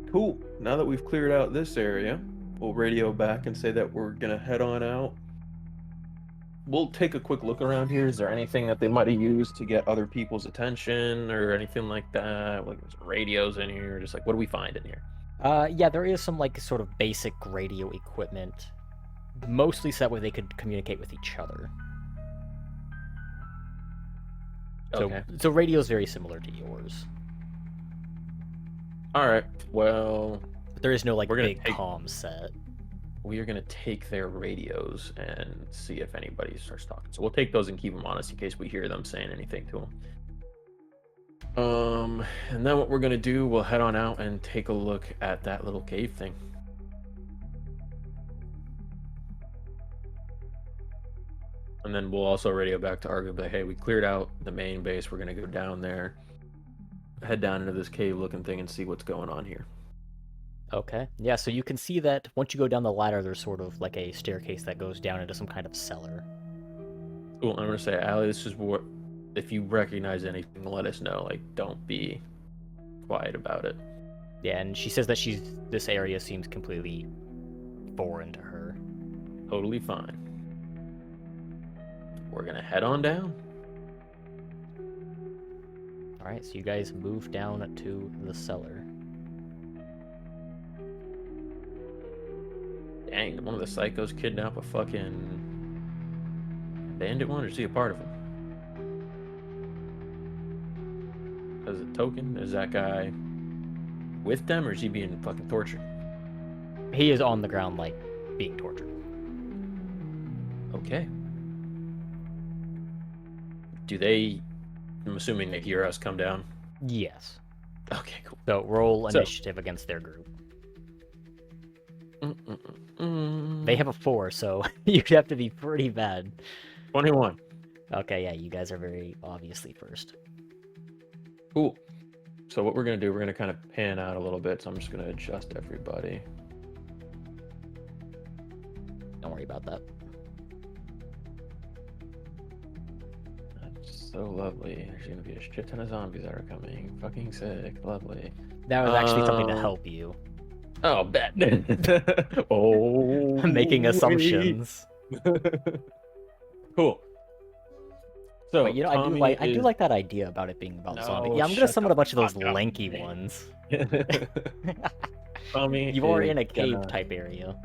B: Cool. Now that we've cleared out this area, we'll radio back and say that we're gonna head on out. We'll take a quick look around here. Is there anything that they might have used to get other people's attention or anything like that? Like there's radios in here, just like what do we find in here?
A: Yeah, there is some like sort of basic radio equipment. Mostly so that way they could communicate with each other.
B: Okay.
A: So radio's very similar to yours.
B: Alright, well...
A: But there is no like big comm set.
B: We are going to take their radios and see if anybody starts talking. So we'll take those and keep them on us in case we hear them saying anything to them. And then what we're going to do, we'll head on out and take a look at that little cave thing. And then we'll also radio back to Argo, but hey, we cleared out the main base. We're going to go down there, head down into this cave looking thing and see what's going on here.
A: Okay. Yeah, so you can see that once you go down the ladder, there's sort of like a staircase that goes down into some kind of cellar.
B: Cool. I'm going to say, Allie, this is what, if you recognize anything, let us know. Like, don't be quiet about it.
A: Yeah, and she says that this area seems completely foreign to her.
B: Totally fine. We're going to head on down.
A: Alright, so you guys move down to the cellar.
B: Dang, did one of the psychos kidnap a fucking bandit one, or is he a part of him? As a token, is that guy with them, or is he being fucking tortured?
A: He is on the ground, like, being tortured.
B: Okay. Do they? I'm assuming they hear us come down.
A: Yes.
B: Okay, cool.
A: So roll
B: So-
A: initiative against their group. They have a 4, so you'd have to be pretty bad.
B: 21.
A: Okay, yeah, you guys are very obviously first.
B: Cool. So what we're gonna do, we're gonna kind of pan out a little bit. So I'm just gonna adjust everybody.
A: Don't worry about that.
B: That's so lovely. There's gonna be a shit ton of zombies that are coming. Fucking sick. Lovely.
A: That was actually something to help you.
B: Oh, bet. Oh,
A: Making assumptions.
B: Cool. So,
A: But you know, I do like that idea about it being about zombies.
B: No,
A: Yeah, I'm gonna
B: shut
A: summon
B: the
A: a bunch of those
B: fuck up,
A: lanky
B: man.
A: ones.
B: Tommy
A: You are
B: is
A: in a cave
B: gonna-
A: type area.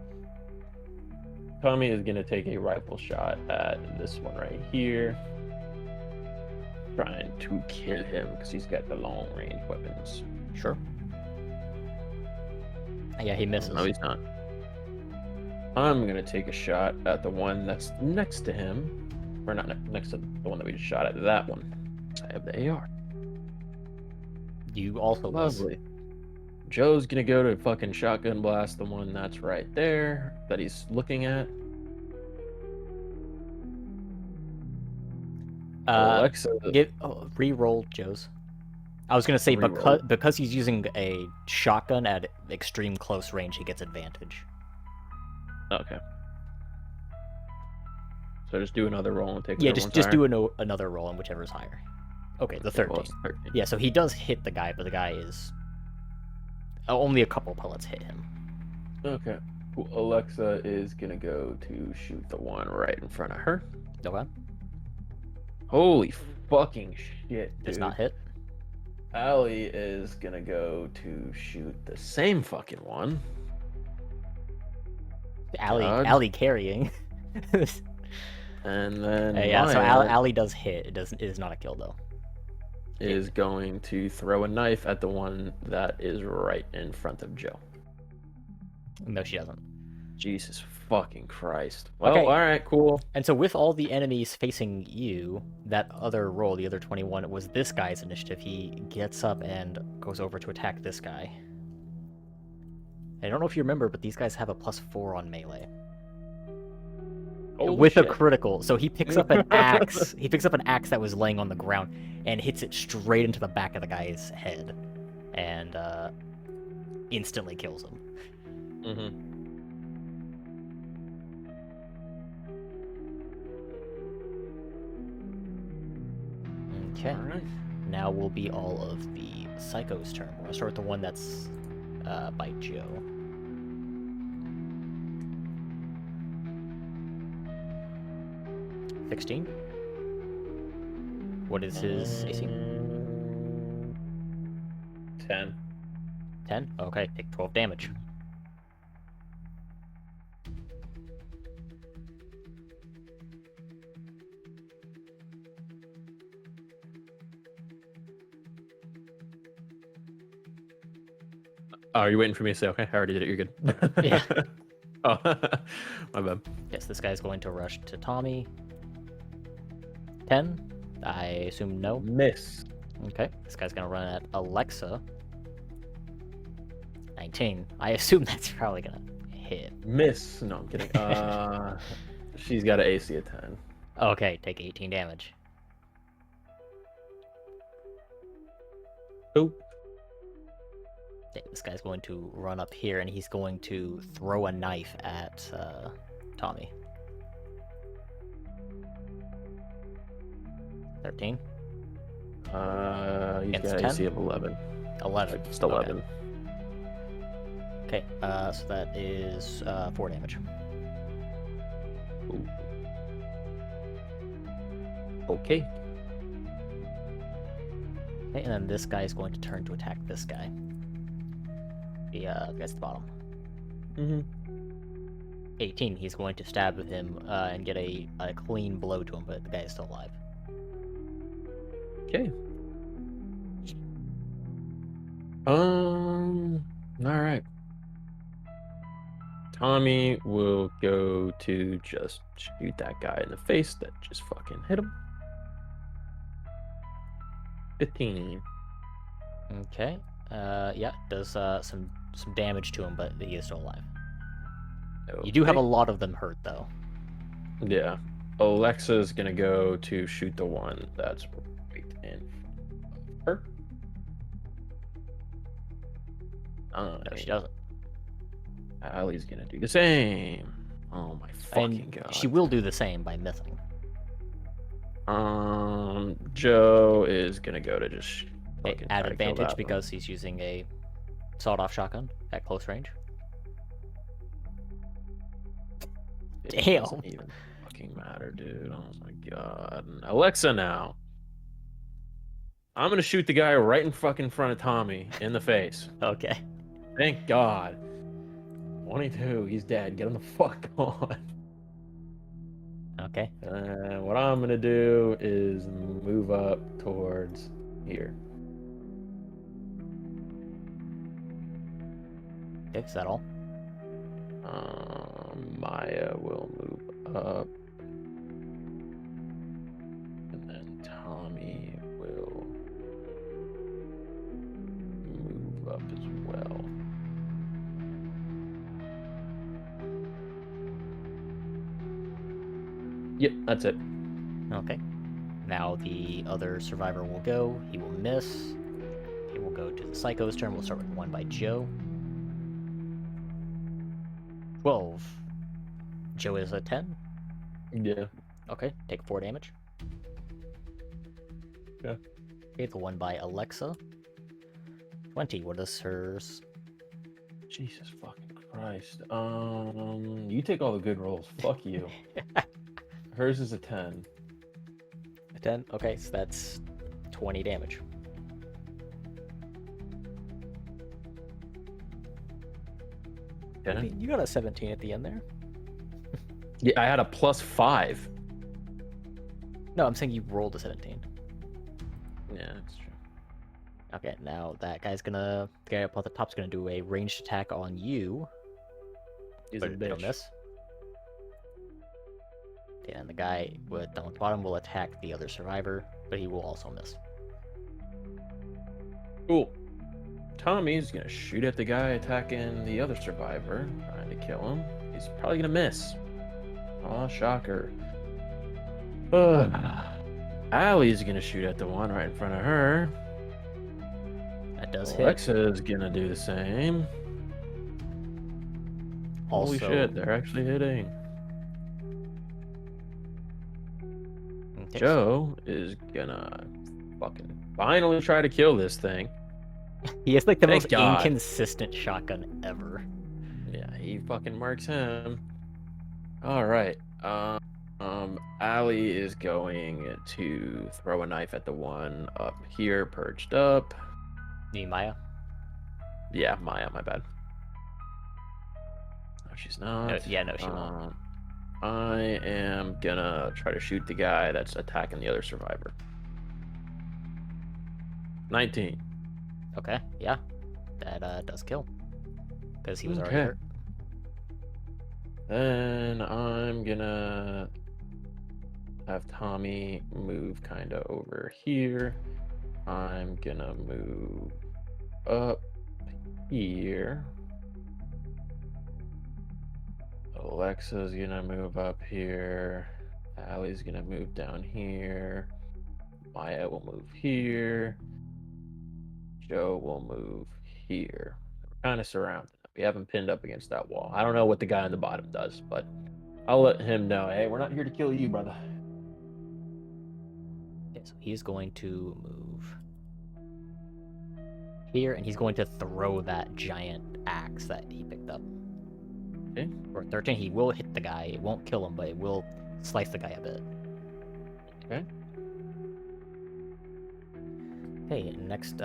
B: Tommy is gonna take a rifle shot at this one right here, trying to kill him because he's got the long range weapons.
A: Sure. Yeah, he misses.
B: No, he's not. I'm gonna take a shot at the one that's next to him, or not next to the one that we just shot at. That one. I have the AR.
A: You also miss.
B: Lovely. Joe's gonna go to fucking shotgun blast the one that's right there that he's looking at. Alexa,
A: Re-roll Joe's. I was gonna say
B: Re-roll.
A: because he's using a shotgun at extreme close range, he gets advantage.
B: okay. So just do another roll and take.
A: Yeah,
B: whichever
A: just
B: one's
A: do another roll and whichever's higher. Okay, the
B: higher.
A: 13.
B: Well, it's 13.
A: Yeah, so he does hit the guy, but the guy is only a couple pellets hit him.
B: Okay. Cool. Alexa is gonna go to shoot the one right in front of her.
A: Okay,
B: Holy fucking shit, dude.
A: does not hit.
B: Allie is gonna go to shoot the same fucking one. God.
A: Allie carrying.
B: And then
A: Yeah, so
B: Maya
A: Allie does hit. It is not a kill though.
B: is going to throw a knife at the one that is right in front of Joe.
A: No, she doesn't.
B: Jesus fucking Christ. Well,
A: Okay.
B: all right, cool.
A: And so with all the enemies facing you, that other roll, the other 21, was this guy's initiative. He gets up and goes over to attack this guy. I don't know if you remember, but these guys have a +4 on melee.
B: Holy
A: With
B: shit.
A: a critical. So he picks up an axe. He picks up an axe that was laying on the ground and hits it straight into the back of the guy's head. And instantly kills him.
B: Mm-hmm.
A: Okay.
B: All right.
A: Now will be all of the Psycho's turn. We're gonna start with the one that's by Joe. $16. What is his AC?
B: 10.
A: 10? Okay, take 12 damage.
B: Oh, are you waiting for me to say okay? I already did it. You're good.
A: Yeah.
B: Oh, my bad.
A: Yes, this guy's going to rush to Tommy. 10? I assume no.
B: Miss.
A: Okay, this guy's gonna run at Alexa. 19. I assume that's probably gonna hit.
B: Miss. No, I'm kidding. She's got an AC of 10.
A: Okay, take 18 damage.
B: Oh.
A: Okay, this guy's going to run up here and he's going to throw a knife at Tommy. 13?
B: He's
A: Against
B: got
A: 10?
B: AC of 11.
A: 11.
B: Just 11.
A: Okay, so that is 4 damage.
B: Ooh. Okay.
A: Okay, and then this guy is going to turn to attack this guy. The guy's at the bottom.
B: Mm-hmm.
A: 18, he's going to stab with him and get a clean blow to him, but the guy is still alive.
B: Okay. All right. Tommy will go to just shoot that guy in the face that just fucking hit him. 15.
A: Okay. Yeah, does some damage to him, but he is still alive. You do have a
B: Okay.
A: lot of them hurt, though.
B: Yeah. Alexa's gonna go to shoot the one that's right in her.
A: No, she doesn't.
B: Allie's gonna do the same. Oh my fucking
A: And
B: god.
A: she will do the same by missing.
B: Joe is gonna go to just fucking
A: At
B: try to kill
A: advantage
B: that
A: because he's using a sawed-off shotgun at close range.
B: It
A: Damn.
B: doesn't even fucking matter, dude. Oh my god. Alexa now. I'm gonna shoot the guy right in fucking front of Tommy in the face.
A: Okay.
B: Thank God. 22. He's dead. Get him the fuck on.
A: Okay.
B: What I'm gonna do is move up towards here.
A: Okay, is that all?
B: Maya will move up. And then Tommy will move up as well. Yep, that's it.
A: Okay. Now the other survivor will go. He will miss. He will go to the Psycho's turn. We'll start with one by Joe. 12. Joe is a 10.
B: Yeah.
A: Okay, take 4 damage.
B: Yeah.
A: Okay, the one by Alexa. 20. What is hers?
B: Jesus fucking Christ. You take all the good rolls. Fuck you. Hers is a 10.
A: A 10? Okay, so that's 20 damage.
B: Yeah.
A: You got a 17 at the end there.
B: Yeah, I had a +5.
A: No, I'm saying you rolled a 17.
B: Yeah, that's true.
A: Okay, now that guy's gonna... The guy up on the top's gonna do a ranged attack on you.
B: He's
A: But
B: a
A: it'll
B: bitch.
A: miss. And the guy with down at the bottom will attack the other survivor, but he will also miss.
B: Cool. Tommy's gonna shoot at the guy attacking the other survivor, trying to kill him. He's probably gonna miss. Aw, shocker. Allie's gonna shoot at the one right in front of her.
A: That does hit.
B: Alexa's gonna do the same. Holy
A: Also,
B: shit, they're actually hitting.
A: okay,
B: Joe is gonna fucking finally try to kill this thing.
A: he has like the
B: Thank
A: most
B: God.
A: inconsistent shotgun ever.
B: Yeah, he fucking marks him. All right. Allie is going to throw a knife at the one up here, perched up.
A: You mean Maya?
B: Yeah, Maya, my bad. No, she's not.
A: No, yeah, no, she won't.
B: I am gonna try to shoot the guy that's attacking the other survivor. 19.
A: Okay, yeah. That does kill. Because he was already
B: Okay.
A: hurt.
B: Then I'm gonna have Tommy move kind of over here. I'm gonna move up here. Alexa's gonna move up here. Allie's gonna move down here. Maya will move here. Joe will move here. We're kind of surrounded. We have him pinned up against that wall. I don't know what the guy on the bottom does, but I'll let him know. Hey, we're not here to kill you, brother.
A: Okay, so he's going to move here, and he's going to throw that giant axe that he picked up.
B: Okay.
A: For 13, he will hit the guy. It won't kill him, but it will slice the guy a bit.
B: Okay.
A: Okay, next,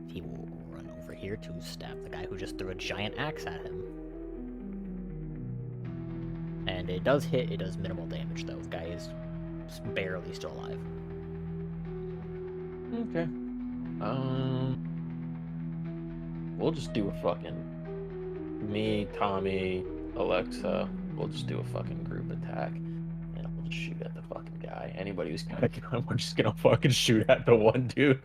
A: he will run over here to stab the guy who just threw a giant axe at him. And it does hit. It does minimal damage, though. The guy is barely still alive.
B: Okay. We'll just do a fucking me, Tommy, Alexa. We'll just do a fucking group attack, and we'll just shoot at the fucking guy. Anybody who's got a gun, we're just gonna fucking shoot at the one dude.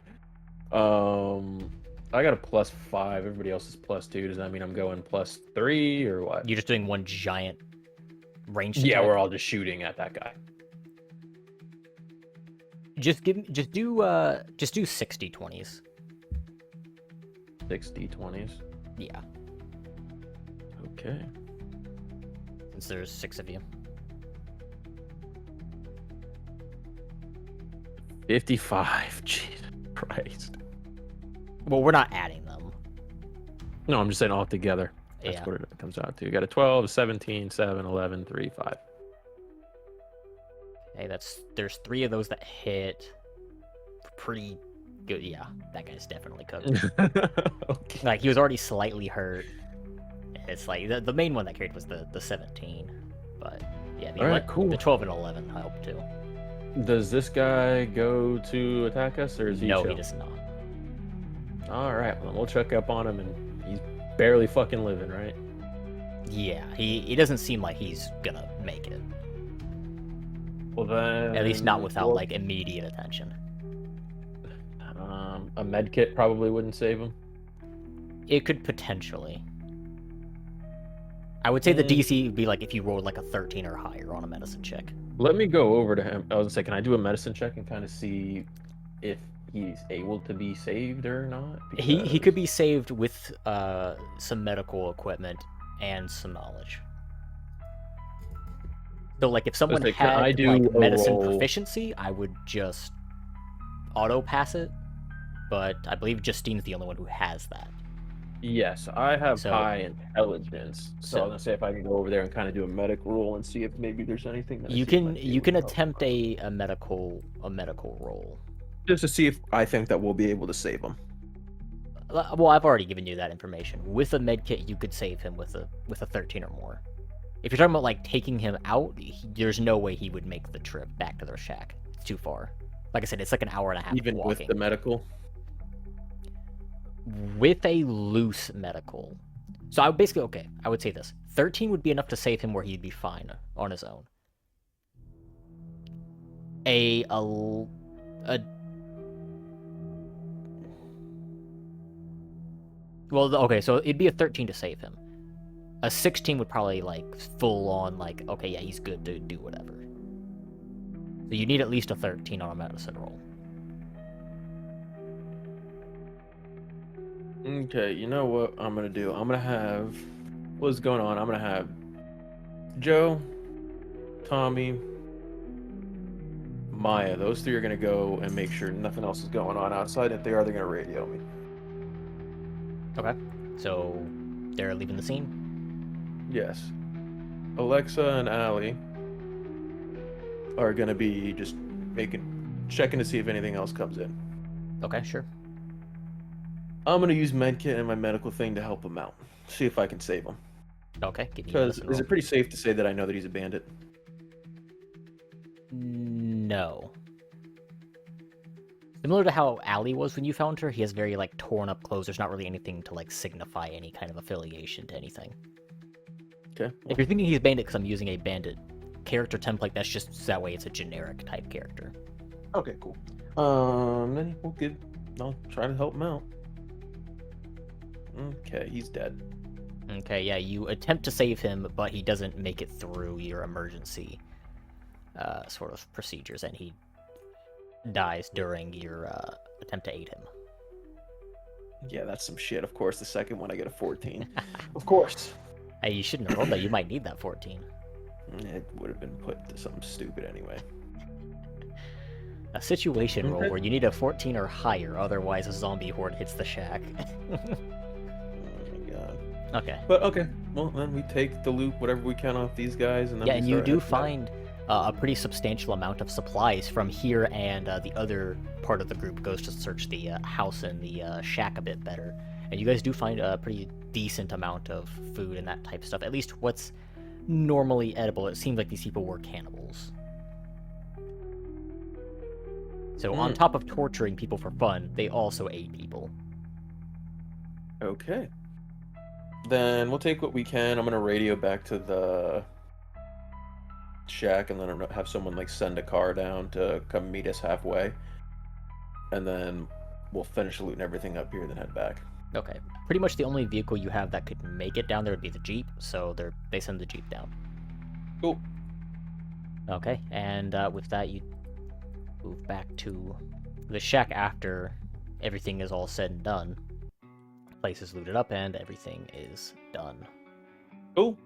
B: I got a +5. Everybody else is +2. Does that mean I'm going +3 or what?
A: You're just doing one giant ranged
B: Yeah,
A: attack?
B: we're all just shooting at that guy.
A: Just do 60 20s.
B: 60 20s.
A: Yeah,
B: Okay.
A: since there's 6 of you.
B: 55. Jesus Christ.
A: Well, we're not adding them.
B: No, I'm just saying all together. That's
A: Yeah.
B: what it comes out to. You got a 12, 17, 7, 11, 3, 5.
A: Okay, there's 3 of those that hit. Pretty good. Yeah, that guy's definitely cooked.
B: Okay.
A: Like, he was already slightly hurt. It's like the main one that carried was the 17, but yeah,
B: Cool.
A: The 12 and 11 helped too.
B: Does this guy go to attack us, or is he
A: No,
B: chill?
A: he does not.
B: All right, well, we'll check up on him, and he's barely fucking living, right?
A: Yeah, he doesn't seem like he's gonna make it.
B: Well, then...
A: At least not without, like, immediate attention.
B: A med kit probably wouldn't save him.
A: It could potentially. I would say the DC would be like if you rolled like a 13 or higher on a medicine check.
B: Let me go over to him. I was gonna say, can I do a medicine check and kind of see if he's able to be saved or not?
A: He could be saved with some medical equipment and some knowledge. So like if someone
B: Can I
A: had
B: do
A: like
B: a
A: medicine
B: roll?
A: proficiency, I would just auto pass it. But I believe Justine's the only one who has that.
B: Yes, I have
A: So-
B: high intelligence, so I was gonna say if I can go over there and kind of do a medical roll and see if maybe there's anything that
A: You can attempt a medical roll.
C: Just to see if I think that we'll be able to save him.
A: Well, I've already given you that information. With a med kit, you could save him with a 13 or more. If you're talking about like taking him out, there's no way he would make the trip back to their shack. It's too far. Like I said, it's like an hour and a half
B: even
A: of
B: with
A: walking.
B: the medical.
A: With a loose medical. So I would say this. 13 would be enough to save him where he'd be fine on his own. So it'd be a 13 to save him. A 16 would probably like full on like, okay, yeah, he's good to do whatever. So you need at least a 13 on a medicine roll.
B: Okay, you know what I'm gonna do? I'm gonna have what's going on. I'm gonna have Joe, Tommy, Maya. Those 3 are gonna go and make sure nothing else is going on outside. If they are, they're gonna radio me.
A: Okay. So they're leaving the scene?
B: Yes. Alexa and Allie are gonna be just checking to see if anything else comes in.
A: Okay, sure.
B: I'm gonna use medkit and my medical thing to help him out. See if I can save him.
A: Okay, give me a
B: Because
A: medicine
B: is
A: roll.
B: it pretty safe to say that I know that he's a bandit?
A: No. Similar to how Allie was when you found her, he has very like torn up clothes. There's not really anything to like signify any kind of affiliation to anything.
B: Okay.
A: If you're thinking he's a bandit because I'm using a bandit character template, that's just that way it's a generic type character.
B: Okay, cool. Then I'll try to help him out. Okay, he's dead.
A: Okay, yeah, you attempt to save him, but he doesn't make it through your emergency sort of procedures, and he dies during your attempt to aid him.
B: Yeah, that's some shit. Of course, the second one I get a 14. Of course.
A: Hey, you shouldn't have rolled that. You might need that 14.
B: It would have been put to something stupid anyway.
A: A situation roll
B: Okay.
A: where you need a 14 or higher, otherwise a zombie horde hits the shack.
B: Oh my god.
A: Okay.
B: But okay, well then we take the loot, whatever we can off these guys, and then
A: Yeah,
B: we
A: and you
B: start
A: do
B: heading back.
A: find a pretty substantial amount of supplies from here, and the other part of the group goes to search the house and the shack a bit better. And you guys do find a pretty decent amount of food and that type of stuff. At least what's normally edible. It seems like these people were cannibals. So on top of torturing people for fun, they also ate people.
B: Okay. Then we'll take what we can. I'm gonna radio back to the shack and let them have someone like send a car down to come meet us halfway. And then
C: we'll finish looting everything up here, then head back.
A: Okay. Pretty much the only vehicle you have that could make it down there would be the Jeep, so they send the Jeep down.
C: Cool.
A: Okay, and with that, you move back to the shack after everything is all said and done. The place is looted up and everything is done.
C: Cool.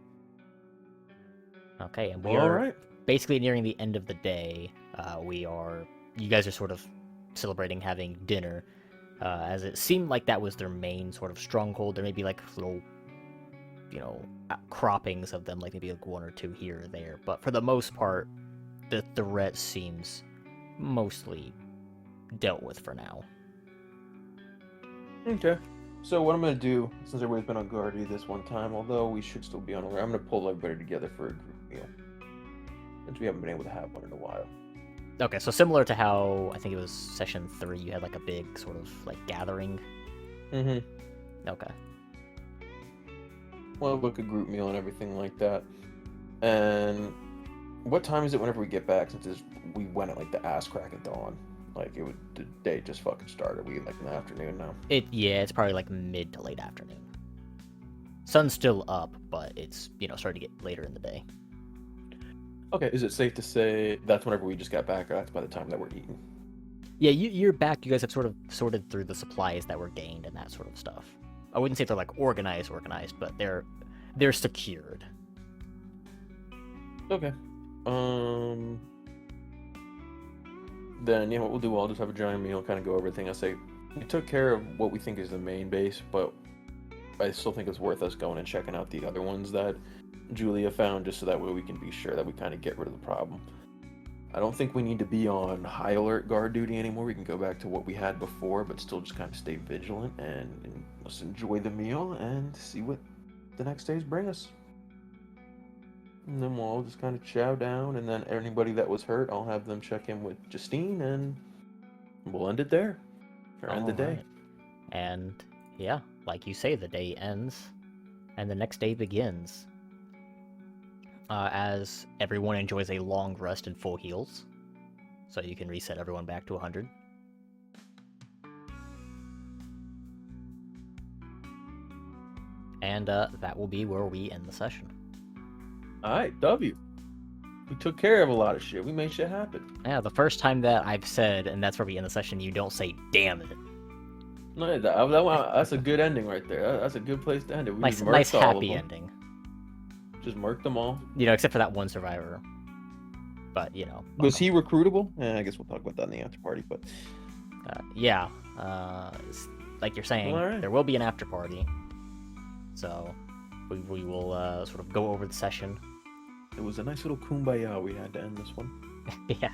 A: Okay, and
C: Well, all right.
A: basically nearing the end of the day. You guys are sort of celebrating having dinner, as it seemed like that was their main sort of stronghold. There may be like little, croppings of them, like maybe like one or two here or there, but for the most part, the threat seems mostly dealt with for now.
C: Okay. So what I'm gonna do, since everybody's been on guard this one time, although we should still be on alert, I'm gonna pull everybody together for a group meal, since we haven't been able to have one in a while.
A: Okay, so similar to how I think it was session 3, you had like a big sort of like gathering.
C: Mm-hmm.
A: Okay.
C: Well, book a group meal and everything like that. And what time is it whenever we get back? Since we went at like the ass crack of dawn, like the day just fucking started. We like in the afternoon now.
A: It's probably like mid to late afternoon. Sun's still up, but it's starting to get later in the day.
C: Okay, is it safe to say that's whenever we just got back, or that's by the time that we're eating?
A: Yeah, you're back. You guys have sort of sorted through the supplies that were gained and that sort of stuff. I wouldn't say they're like organized, but they're secured.
C: Okay. Then what we'll do, I'll just have a giant meal, kind of go over everything. I say we took care of what we think is the main base, but I still think it's worth us going and checking out the other ones that Julia found, just so that way we can be sure that we kind of get rid of the problem. I don't think we need to be on high alert guard duty anymore. We can go back to what we had before, but still just kind of stay vigilant and let's enjoy the meal and see what the next days bring us. And then we'll all just kind of chow down, and then anybody that was hurt, I'll have them check in with Justine, and we'll end it there. Or end the day.
A: Alright. And yeah, like you say, the day ends, and the next day begins. As everyone enjoys a long rest and full heals, so you can reset everyone back to 100. And that will be where we end the session.
C: Alright, W. We took care of a lot of shit. We made shit happen.
A: Yeah, the first time that I've said, and that's where we end the session, you don't say, damn it.
C: No, that's a good ending right there. That's a good place to end it. We
A: Nice,
C: just murked
A: nice
C: all of
A: happy
C: them.
A: ending.
C: Just murked them all.
A: Except for that one survivor. But,
C: Was he recruitable? I guess we'll talk about that in the after party, but...
A: yeah. Like you're saying,
C: Alright.
A: there will be an after party. So, we will sort of go over the session.
C: It was a nice little kumbaya we had to end this one.
A: Yeah.